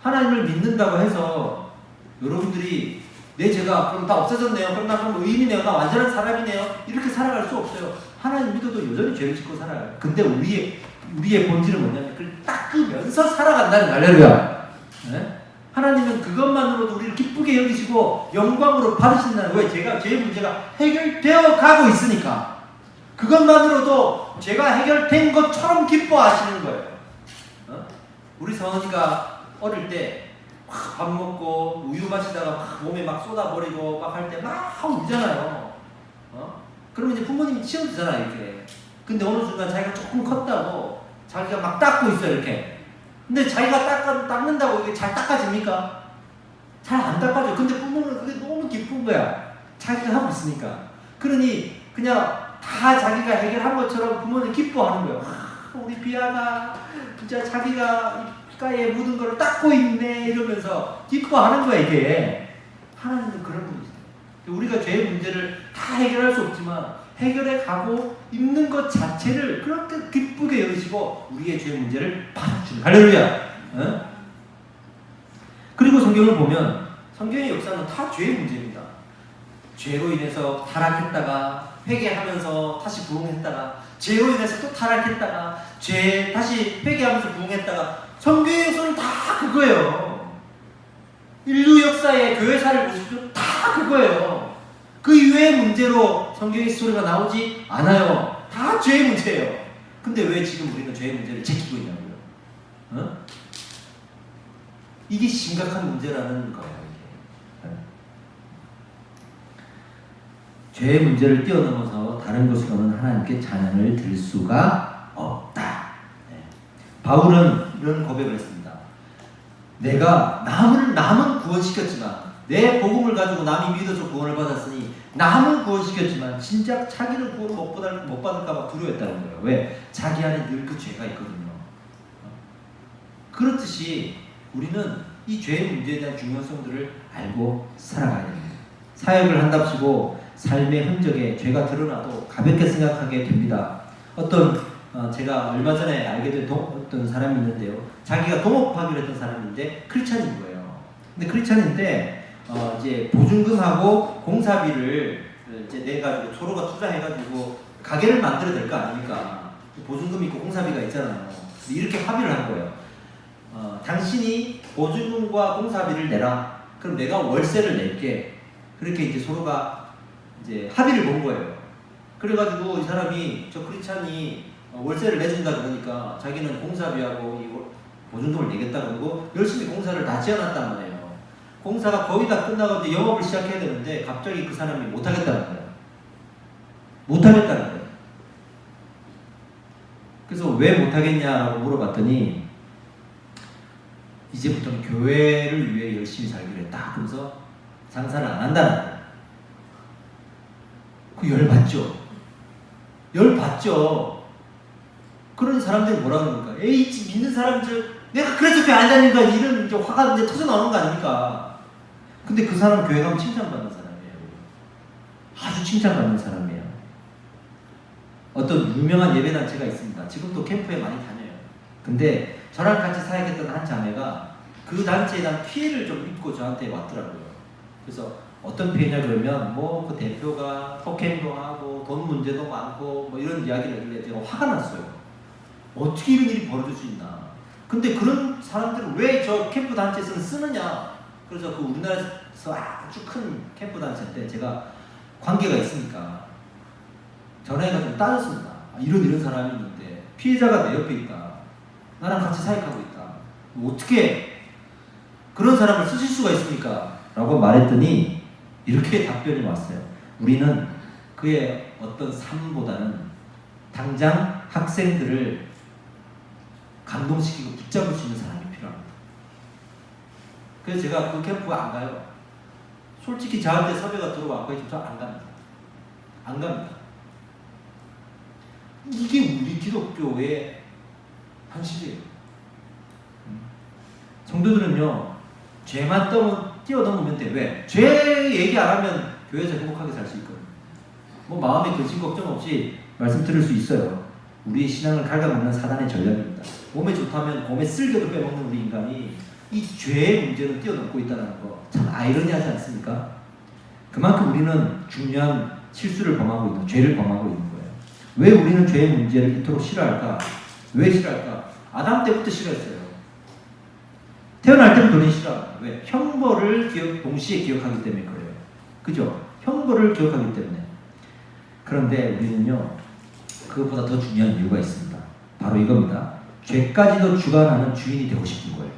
하나님을 믿는다고 해서 여러분들이 내 죄가 그럼 다 없어졌네요. 그럼 나 그럼 의인이네요. 나 완전한 사람이네요. 이렇게 살아갈 수 없어요. 하나님 믿어도 여전히 죄를 짓고 살아요. 근데 우리의 본질은 뭐냐면 그걸 닦으면서 살아간다는 거예요. 할렐루야. 네? 하나님은 그것만으로도 우리를 기쁘게 여기시고 영광으로 받으신다는 거예요. 죄의 문제가 해결되어 가고 있으니까. 그것만으로도 죄가 해결된 것처럼 기뻐하시는 거예요. 우리 성은이가 어릴 때 밥 먹고 우유 마시다가 막 몸에 막 쏟아버리고 막 할 때 막 울잖아요. 그러면 이제 부모님이 치워주잖아요, 이렇게. 근데 어느 순간 자기가 조금 컸다고 자기가 막 닦고 있어요, 이렇게. 근데 자기가 닦는다고 이게 잘 닦아집니까? 잘 안 닦아져. 근데 부모는 그게 너무 기쁜 거야. 자기가 하고 있으니까. 그러니 그냥 다 자기가 해결한 것처럼 부모는 기뻐하는 거예요. 우리 비아가 진짜 자기가 가에 묻은 걸 닦고 있네 이러면서 기뻐하는 거야 이게. 하나님은 그런 분이세요. 우리가 죄의 문제를 다 해결할 수 없지만 해결해 가고 있는 것 자체를 그렇게 기쁘게 여기시고 우리의 죄의 문제를 받아주는 할렐루야. 그리고 성경을 보면 성경의 역사는 다 죄의 문제입니다. 죄로 인해서 타락했다가 회개하면서 다시 부흥했다가 죄로 인해서 또 타락했다가 다시 회개하면서 부흥했다가 성경의 역사는 다 그거예요. 인류 역사의 교회사를 보십시오. 다 그거예요. 그 이외의 문제로 성경의 스토리가 나오지 않아요. 다 죄의 문제예요. 근데 왜 지금 우리는 죄의 문제를 제끼고 있냐고요? 이게 심각한 문제라는 거예요. 이게. 죄의 문제를 뛰어넘어서 다른 것으로는 하나님께 찬양을 들 수가 없다. 바울은 이런 고백을 했습니다. 내가 남은 구원시켰지만 내 복음을 가지고 남이 믿어서 구원을 받았으니 남은 구원시켰지만 진짜 자기는 구원을 못 받을까 봐 두려워했다는 거예요. 왜? 자기 안에 늘 그 죄가 있거든요. 그렇듯이 우리는 이 죄의 문제에 대한 중요성들을 알고 살아가야 됩니다. 사역을 한답시고 삶의 흔적에 죄가 드러나도 가볍게 생각하게 됩니다. 제가 얼마 전에 알게 된 어떤 사람이 있는데요. 자기가 동업하기로 했던 사람인데 크리스찬인 거예요. 근데 크리스찬인데 이제 보증금하고 공사비를 이제 내가지고 서로가 투자해가지고 가게를 만들어야 될 거 아닙니까? 보증금 있고 공사비가 있잖아요. 이렇게 합의를 한 거예요. 당신이 보증금과 공사비를 내라. 그럼 내가 월세를 낼게. 그렇게 이제 서로가 이제 합의를 본 거예요. 그래가지고 이 사람이 저 크리스찬이 월세를 내준다 그러니까 자기는 공사비하고 이 보증금을 내겠다 그러고 열심히 공사를 다 지어놨단 말이에요. 공사가 거의 다 끝나가지고 영업을 시작해야 되는데 갑자기 그 사람이 못하겠다는 거예요. 못하겠다는 거예요. 그래서 왜 못하겠냐라고 물어봤더니 이제부터는 교회를 위해 열심히 살기로 했다. 그래서 장사를 안 한다는 거예요. 그 열받죠? 열받죠? 그런 사람들이 뭐라 그럽니까? 에이, 믿는 사람들, 내가 그래서 교회 안 다니는 거야. 이런 이제 화가 이제 터져 나오는 거 아닙니까? 근데 그 사람 교회 가면 칭찬받는 사람이에요. 아주 칭찬받는 사람이에요. 어떤 유명한 예배단체가 있습니다. 지금도 캠프에 많이 다녀요. 근데 저랑 같이 사역했던 한 자매가 그 단체에 대한 피해를 좀 입고 저한테 왔더라고요. 그래서 어떤 피해냐 그러면 뭐 그 대표가 폭행도 하고 돈 문제도 많고 뭐 이런 이야기를 하길래 제가 화가 났어요. 어떻게 이런 일이 벌어질 수 있나. 근데 그런 사람들은 왜 저 캠프 단체에서는 쓰느냐. 그래서 그 우리나라에서 아주 큰 캠프 단체인데 제가 관계가 있으니까 전화해가지고 따졌습니다. 이런 사람이 있는데 피해자가 내 옆에 있다. 나랑 같이 사역하고 있다. 어떻게 그런 사람을 쓰실 수가 있습니까? 라고 말했더니 이렇게 답변이 왔어요. 우리는 그의 어떤 삶보다는 당장 학생들을 감동시키고 붙잡을 수 있는 사람이 필요합니다. 그래서 제가 그 캠프 안 가요. 솔직히 저한테 섭외가 들어왔고 저 안 갑니다. 안 갑니다. 이게 우리 기독교의 현실이에요. 성도들은요, 죄만 뛰어넘으면 돼. 왜? 죄 얘기 안 하면 교회에서 행복하게 살 수 있거든요. 뭐 마음에 근심 걱정 없이 말씀 들을 수 있어요. 우리의 신앙을 갉아먹는 사단의 전략입니다. 몸에 좋다면 몸에 쓸개도 빼먹는 우리 인간이 이 죄의 문제는 뛰어넘고 있다는 거 참 아이러니하지 않습니까? 그만큼 우리는 중요한 실수를 범하고 있는, 죄를 범하고 있는 거예요. 왜 우리는 죄의 문제를 이토록 싫어할까? 왜 싫어할까? 아담 때부터 싫어했어요. 태어날 때부터 우리는 싫어합니다. 왜? 형벌을 동시에 기억하기 때문에 그래요. 그죠? 형벌을 기억하기 때문에. 그런데 우리는요, 그것보다 더 중요한 이유가 있습니다. 바로 이겁니다. 죄까지도 주관하는 주인이 되고 싶은 거예요.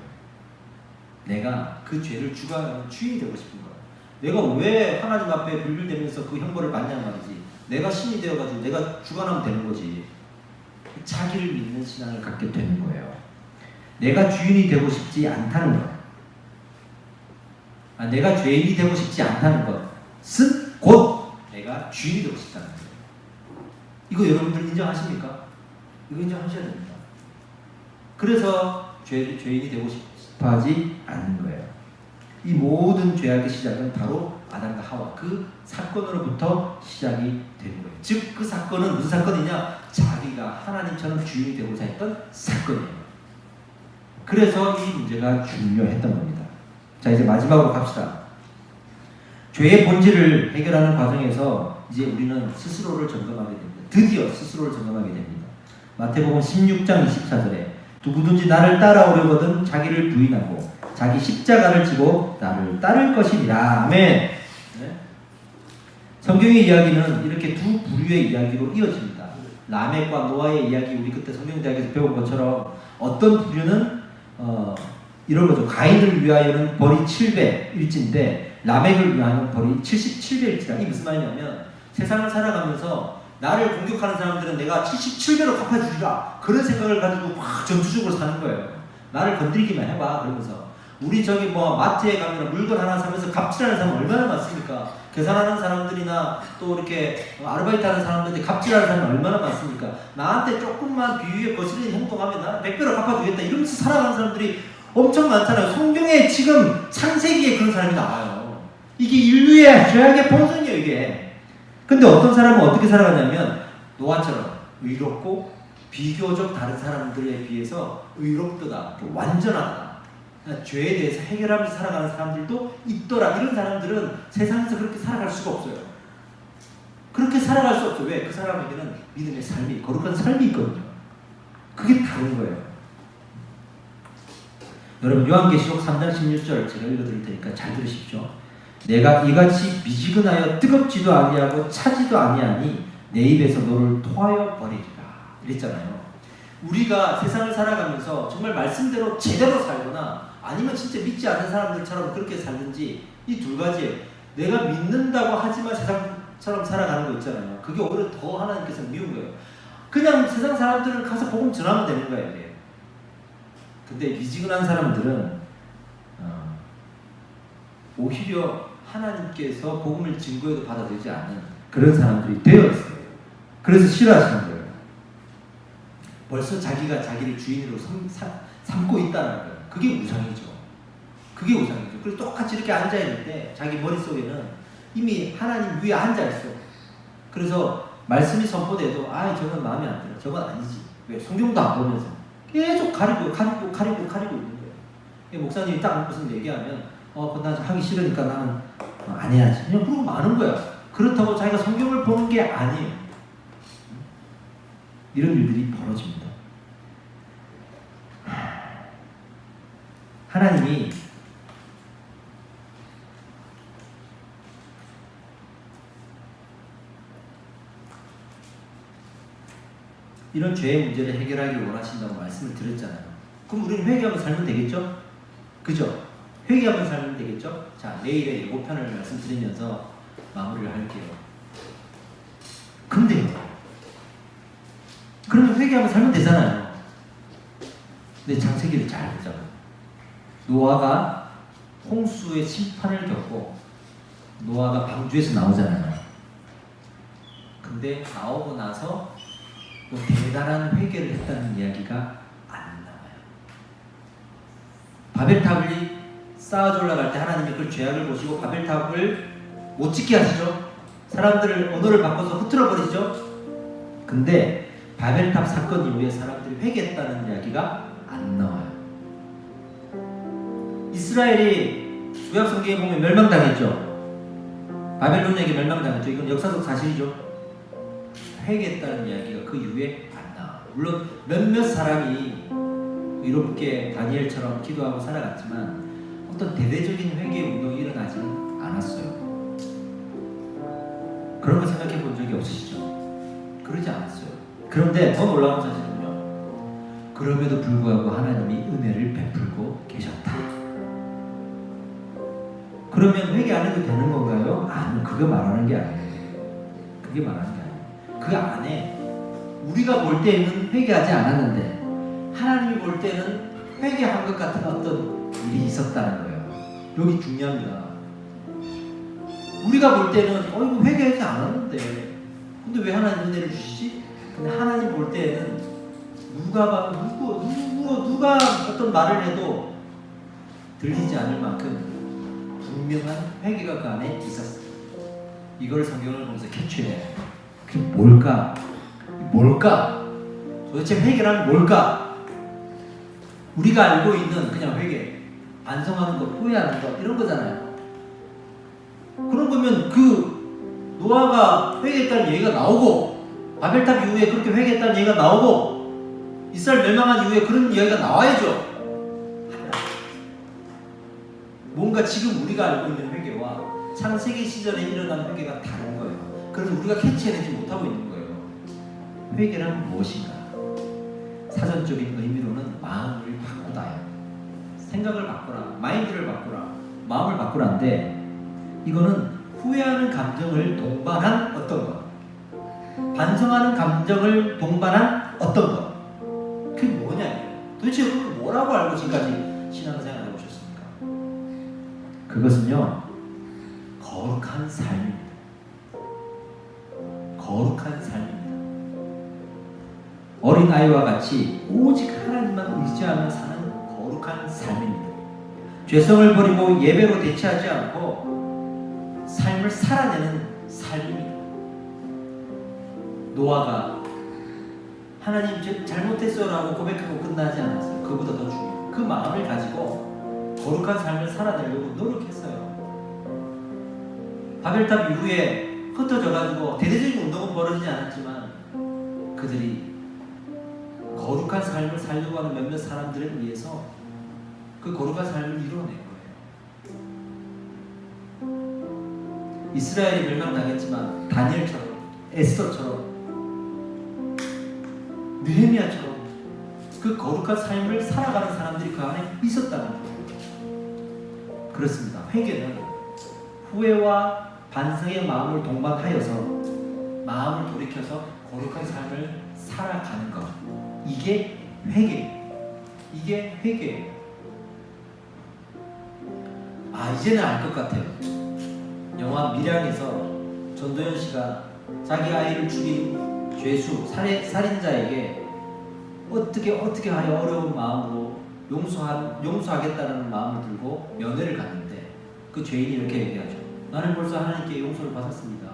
내가 그 죄를 주관하는 주인이 되고 싶은 거예요. 내가 왜 하나님 앞에 불빌대면서 그 형벌을 받냐 말이지. 내가 신이 되어가지고 내가 주관하면 되는 거지. 자기를 믿는 신앙을 갖게 되는 거예요. 내가 주인이 되고 싶지 않다는 것. 내가 죄인이 되고 싶지 않다는 것은 곧 내가 주인이 되고 싶다는 거예요. 이거 여러분들 인정하십니까? 이거 인정하셔야 됩니다. 그래서 죄인이 되고 싶어 하지 않는 거예요. 이 모든 죄악의 시작은 바로 아담과 하와 그 사건으로부터 시작이 된 거예요. 즉 그 사건은 무슨 사건이냐? 자기가 하나님처럼 주인이 되고자 했던 사건이에요. 그래서 이 문제가 중요했던 겁니다. 자, 이제 마지막으로 갑시다. 죄의 본질을 해결하는 과정에서 이제 우리는 스스로를 점검하게 됩니다. 드디어 스스로를 점검하게 됩니다. 마태복음 16장 24절에 누구든지 나를 따라오려거든 자기를 부인하고 자기 십자가를 지고 나를 따를 것이니라. 아멘. 네? 성경의 이야기는 이렇게 두 부류의 이야기로 이어집니다. 라멕과 노아의 이야기, 우리 그때 성경대학에서 배운 것처럼 어떤 부류는 이런 거죠. 가인을 위하여는 벌이 700일지인데 라멕을 위하여는 벌이 77배일지라. 이 무슨 말이냐면 세상을 살아가면서 나를 공격하는 사람들은 내가 77배로 갚아주리라, 그런 생각을 가지고 막 전투적으로 사는 거예요. 나를 건드리기만 해봐 그러면서. 우리 저기 뭐 마트에 가면 물건 하나 사면서 갑질하는 사람 얼마나 많습니까? 계산하는 사람들이나 또 이렇게 아르바이트 하는 사람들한테 갑질하는 사람 얼마나 많습니까? 나한테 조금만 비위에 거슬리는 행동하면 나는 100배로 갚아주겠다 이러면서 살아가는 사람들이 엄청 많잖아요. 성경에 지금 창세기에 그런 사람이 나와요. 이게 인류의 죄악의 본성이에요, 이게. 근데 어떤 사람은 어떻게 살아가냐면 노아처럼 의롭고 비교적 다른 사람들에 비해서 의롭다, 완전하다, 죄에 대해서 해결하면서 살아가는 사람들도 있더라. 이런 사람들은 세상에서 그렇게 살아갈 수가 없어요. 그렇게 살아갈 수 없어요. 왜? 그 사람에게는 믿음의 삶이, 거룩한 삶이 있거든요. 그게 다른 거예요. 여러분, 요한계시록 3장 16절 제가 읽어드릴 테니까 잘 들으십시오. 내가 이같이 미지근하여 뜨겁지도 아니하고 차지도 아니하니 내 입에서 너를 토하여 버리리라 이랬잖아요. 우리가 세상을 살아가면서 정말 말씀대로 제대로 살거나 아니면 진짜 믿지 않는 사람들처럼 그렇게 살든지, 이 두 가지예요. 내가 믿는다고 하지만 세상처럼 살아가는 거 있잖아요. 그게 오히려 더 하나님께서 미운 거예요. 그냥 세상 사람들은 가서 복음 전하면 되는 거예요. 이게. 근데 미지근한 사람들은 오히려 하나님께서 복음을 증거해도 받아들이지 않는 그런 사람들이 되어 있어요. 그래서 싫어하시는 거예요. 벌써 자기가 자기를 주인으로 삼고 있다는 거예요. 그게 우상이죠. 그게 우상이죠. 그래서 똑같이 이렇게 앉아있는데 자기 머릿속에는 이미 하나님 위에 앉아있어. 그래서 말씀이 선포돼도 저건 마음에 안 들어. 저건 아니지. 왜? 성경도 안 보면서 계속 가리고 있는 거예요. 목사님이 딱 무슨 얘기하면 나 하기 싫으니까 나는 안 해야지. 그냥 그러고 마는 거야. 그렇다고 자기가 성경을 보는 게 아니에요. 이런 일들이 벌어집니다. 하나님이 이런 죄의 문제를 해결하기를 원하신다고 말씀을 드렸잖아요. 그럼 우리는 회개하며 살면 되겠죠? 그죠? 회개하며 살면 되겠죠? 자, 내일의 예고편을 말씀드리면서 마무리를 할게요. 근데요. 그러면 회개하면 살면 되잖아요. 근데 창세기를 잘 보자고요. 노아가 홍수의 심판을 겪고 노아가 방주에서 나오잖아요. 근데 나오고 나서 또 대단한 회개를 했다는 이야기가 안 나와요. 바벨탑이 쌓아져 올라갈 때 하나님이 그 죄악을 보시고 바벨탑을 못 짓게 하시죠. 사람들을 언어를 바꿔서 흐트러 버리죠. 근데 바벨탑 사건 이후에 사람들이 회개했다는 이야기가 안 나와요. 이스라엘이 구약 성경에 보면 멸망당했죠. 바벨론에게 멸망당했죠. 이건 역사적 사실이죠. 회개했다는 이야기가 그 이후에 안 나와요. 물론 몇몇 사람이 이롭게 다니엘처럼 기도하고 살아갔지만 어떤 대대적인 회개 운동이 일어나지는 않았어요. 그런 거 생각해 본 적이 없으시죠? 그러지 않았어요. 그런데 더 놀라운 사실은요, 그럼에도 불구하고 하나님이 은혜를 베풀고 계셨다. 그러면 회개 안 해도 되는 건가요? 아니, 그거 말하는 게 아니에요. 그게 말하는 게 아니에요. 그 안에 우리가 볼 때는 회개하지 않았는데 하나님이 볼 때는 회개한 것 같은 어떤 일이 있었다는 거예요. 여기 중요합니다. 우리가 볼 때는 이거 회개하지 않았는데 근데 왜 하나님 은혜를 주시지? 근데 하나님 볼 때는 누가 어떤 말을 해도 들리지 않을 만큼 분명한 회개가 그 안에 있었어요. 이걸 성경을 보면서 캐치해요. 그게 뭘까? 도대체 회개란 뭘까? 우리가 알고 있는 그냥 회개, 반성하는 것, 후회하는 것 이런 거잖아요. 그런 거면 그 노아가 회개했다는 얘기가 나오고 바벨탑 이후에 그렇게 회개했다는 얘기가 나오고 이스라엘 멸망한 이후에 그런 이야기가 나와야죠. 뭔가 지금 우리가 알고 있는 회개와 창세기 시절에 일어난 회개가 다른 거예요. 그래서 우리가 캐치해내지 못하고 있는 거예요. 회개란 무엇인가? 사전적인 의미로는 마음을 바꾸다요. 생각을 바꾸라, 마인드를 바꾸라, 마음을 바꾸라인데 이거는 후회하는 감정을 동반한 어떤 것, 반성하는 감정을 동반한 어떤 것, 그게 뭐냐? 도대체 그걸 뭐라고 알고 지금까지 신앙생활을 해오셨습니까? 그것은요, 거룩한 삶입니다. 거룩한 삶입니다. 어린아이와 같이 오직 하나님만 의지하며 사는 거룩한 삶입니다. 죄성을 버리고 예배로 대체하지 않고 삶을 살아내는 삶입니다. 노아가 하나님 잘못했어라고 고백하고 끝나지 않았어요. 그보다 더 중요해요. 그 마음을 가지고 거룩한 삶을 살아내려고 노력했어요. 바벨탑 이후에 흩어져가지고 대대적인 운동은 벌어지지 않았지만 그들이 거룩한 삶을 살려고 하는 몇몇 사람들에 의해서 그 거룩한 삶을 이루어낸 거예요. 이스라엘이 멸망당했지만 다니엘처럼, 에스더처럼, 느헤미야처럼 그 거룩한 삶을 살아가는 사람들이 그 안에 있었다는 거예요. 그렇습니다. 회개는 후회와 반성의 마음을 동반하여서 마음을 돌이켜서 거룩한 삶을 살아가는 것. 이게 회개예요. 이게 회개예요. 이제는 알 것 같아요. 영화 밀양에서 전도연 씨가 자기 아이를 죽인 죄수, 살인자에게 어떻게 하여 어려운 마음으로 용서하겠다는 마음을 들고 면회를 갔는데 그 죄인이 이렇게 얘기하죠. 나는 벌써 하나님께 용서를 받았습니다.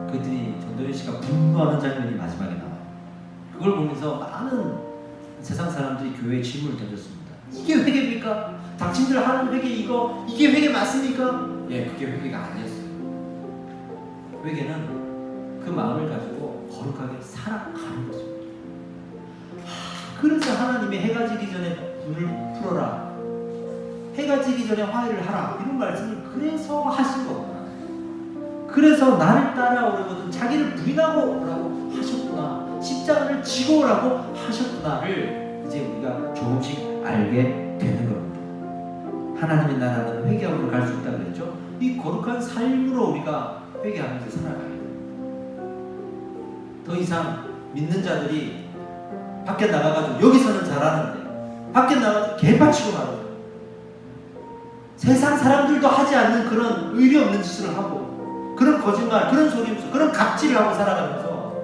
그랬더니 전도연 씨가 분노하는 장면이 마지막에 나와요. 그걸 보면서 많은 세상 사람들이 교회에 질문을 던졌습니다. 이게 회개입니까? 당신들 하는 회개 이게 회개 맞습니까? 예, 그게 회개가 아니었어요. 회개는 그 마음을 가지고 거룩하게 살아가는 것입니다. 그래서 하나님이 해가 지기 전에 눈을 풀어라, 해가 지기 전에 화해를 하라, 이런 말씀을 그래서 하신 거구나. 그래서 나를 따라오려거든 자기를 부인하고 오라고 하셨구나, 십자가를 지고 오라고 하셨구나를 이제 우리가 조금씩 알게 되는 겁니다. 하나님의 나라는 회개함으로 갈 수 있다고 그랬죠. 이 거룩한 삶으로 우리가 회개하면서 살아가야 돼요. 더 이상 믿는 자들이 밖에 나가가지고 여기서는 잘하는데 밖에 나가서 개빡치고 말아요. 세상 사람들도 하지 않는 그런 의리 없는 짓을 하고 그런 거짓말, 그런 속임수, 그런 갑질을 하고 살아가면서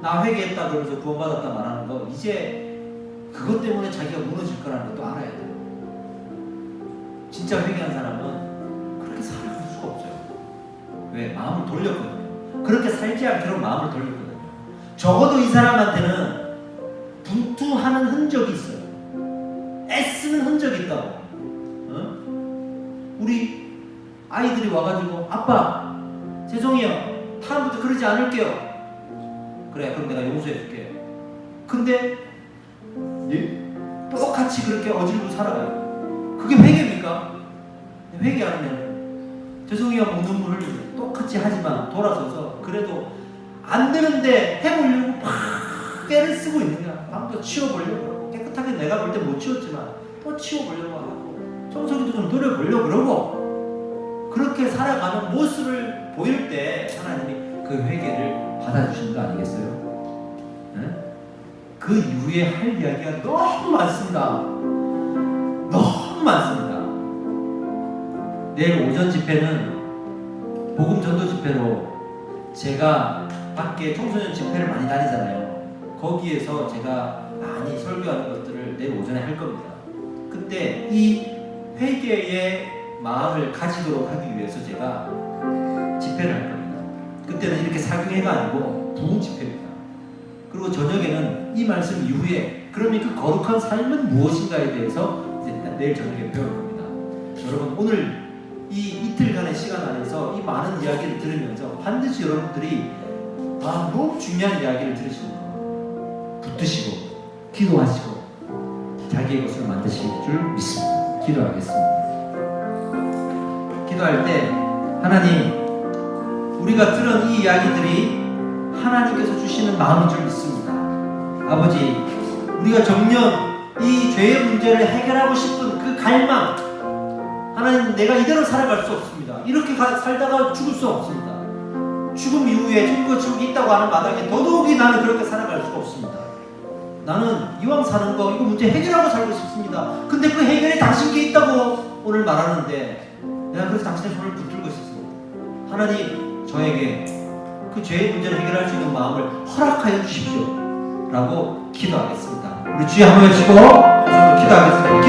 나 회개했다 그러면서 구원받았다 말하는 거, 이제 그것 때문에 자기가 무너질 거라는 것도 알아야 돼요. 진짜 회개한 사람은 그렇게 살아갈 수가 없어요. 왜? 마음을 돌렸거든요. 그렇게 살지 않도록 마음을 돌렸거든요. 적어도 이 사람한테는 분투하는 흔적이 있어요. 애쓰는 흔적이 있다고. 어? 우리 아이들이 와가지고 아빠 죄송해요, 다음부터 그러지 않을게요. 그래, 그럼 내가 용서해줄게. 근데 똑같이 그렇게 어질고 살아가요. 그게 회개입니까? 회개 안 하면 죄송해요 뭐 눈물 흘리고 똑같이 하지만 돌아서서 그래도 안 되는데 해보려고 막 깨를 쓰고 있는 거야. 마음껏 치워보려고. 깨끗하게 내가 볼 때 못 치웠지만 또 치워보려고 하고 청소기도 좀 돌려보려고 그러고, 그렇게 살아가는 모습을 보일 때 하나님이 그 회개를 받아주시는 거 아니겠어요? 네? 그 이후에 할 이야기가 너무 많습니다. 너무 많습니다. 내일 오전 집회는 복음 전도 집회로 제가 밖에 청소년 집회를 많이 다니잖아요. 거기에서 제가 많이 설교하는 것들을 내일 오전에 할 겁니다. 그때 이 회개의 마음을 가지도록 하기 위해서 제가 집회를 할 겁니다. 그때는 이렇게 사경회가 아니고 부흥 집회입니다. 그리고 저녁에는 이 말씀 이후에 그러면 그 거룩한 삶은 무엇인가에 대해서 이제 내일 저녁에 배울 겁니다. 여러분, 오늘 이 이틀간의 시간 안에서 이 많은 이야기를 들으면서 반드시 여러분들이 너무 중요한 이야기를 들으시는 거예요. 붙드시고 기도하시고 자기의 것을 만드실 줄 믿습니다. 기도하겠습니다. 기도할 때 하나님, 우리가 들은 이 이야기들이 하나님께서 주시는 마음인 줄 믿습니다. 아버지, 우리가 정녕 이 죄의 문제를 해결하고 싶은 그 갈망, 하나님, 내가 이대로 살아갈 수 없습니다. 이렇게 살다가 죽을 수 없습니다. 죽음 이후에 천국 지옥이 있다고 하는 마당에 더더욱이 나는 그렇게 살아갈 수가 없습니다. 나는 이왕 사는 거 이거 문제 해결하고 살고 싶습니다. 근데 그 해결이 당신께 있다고 오늘 말하는데 내가 그래서 당신의 손을 붙들고 싶습니다. 하나님, 저에게 그 죄의 문제를 해결할 수 있는 마음을 허락하여 주십시오 라고 기도하겠습니다. 우리 주여 한번 외치고 기도하겠습니다.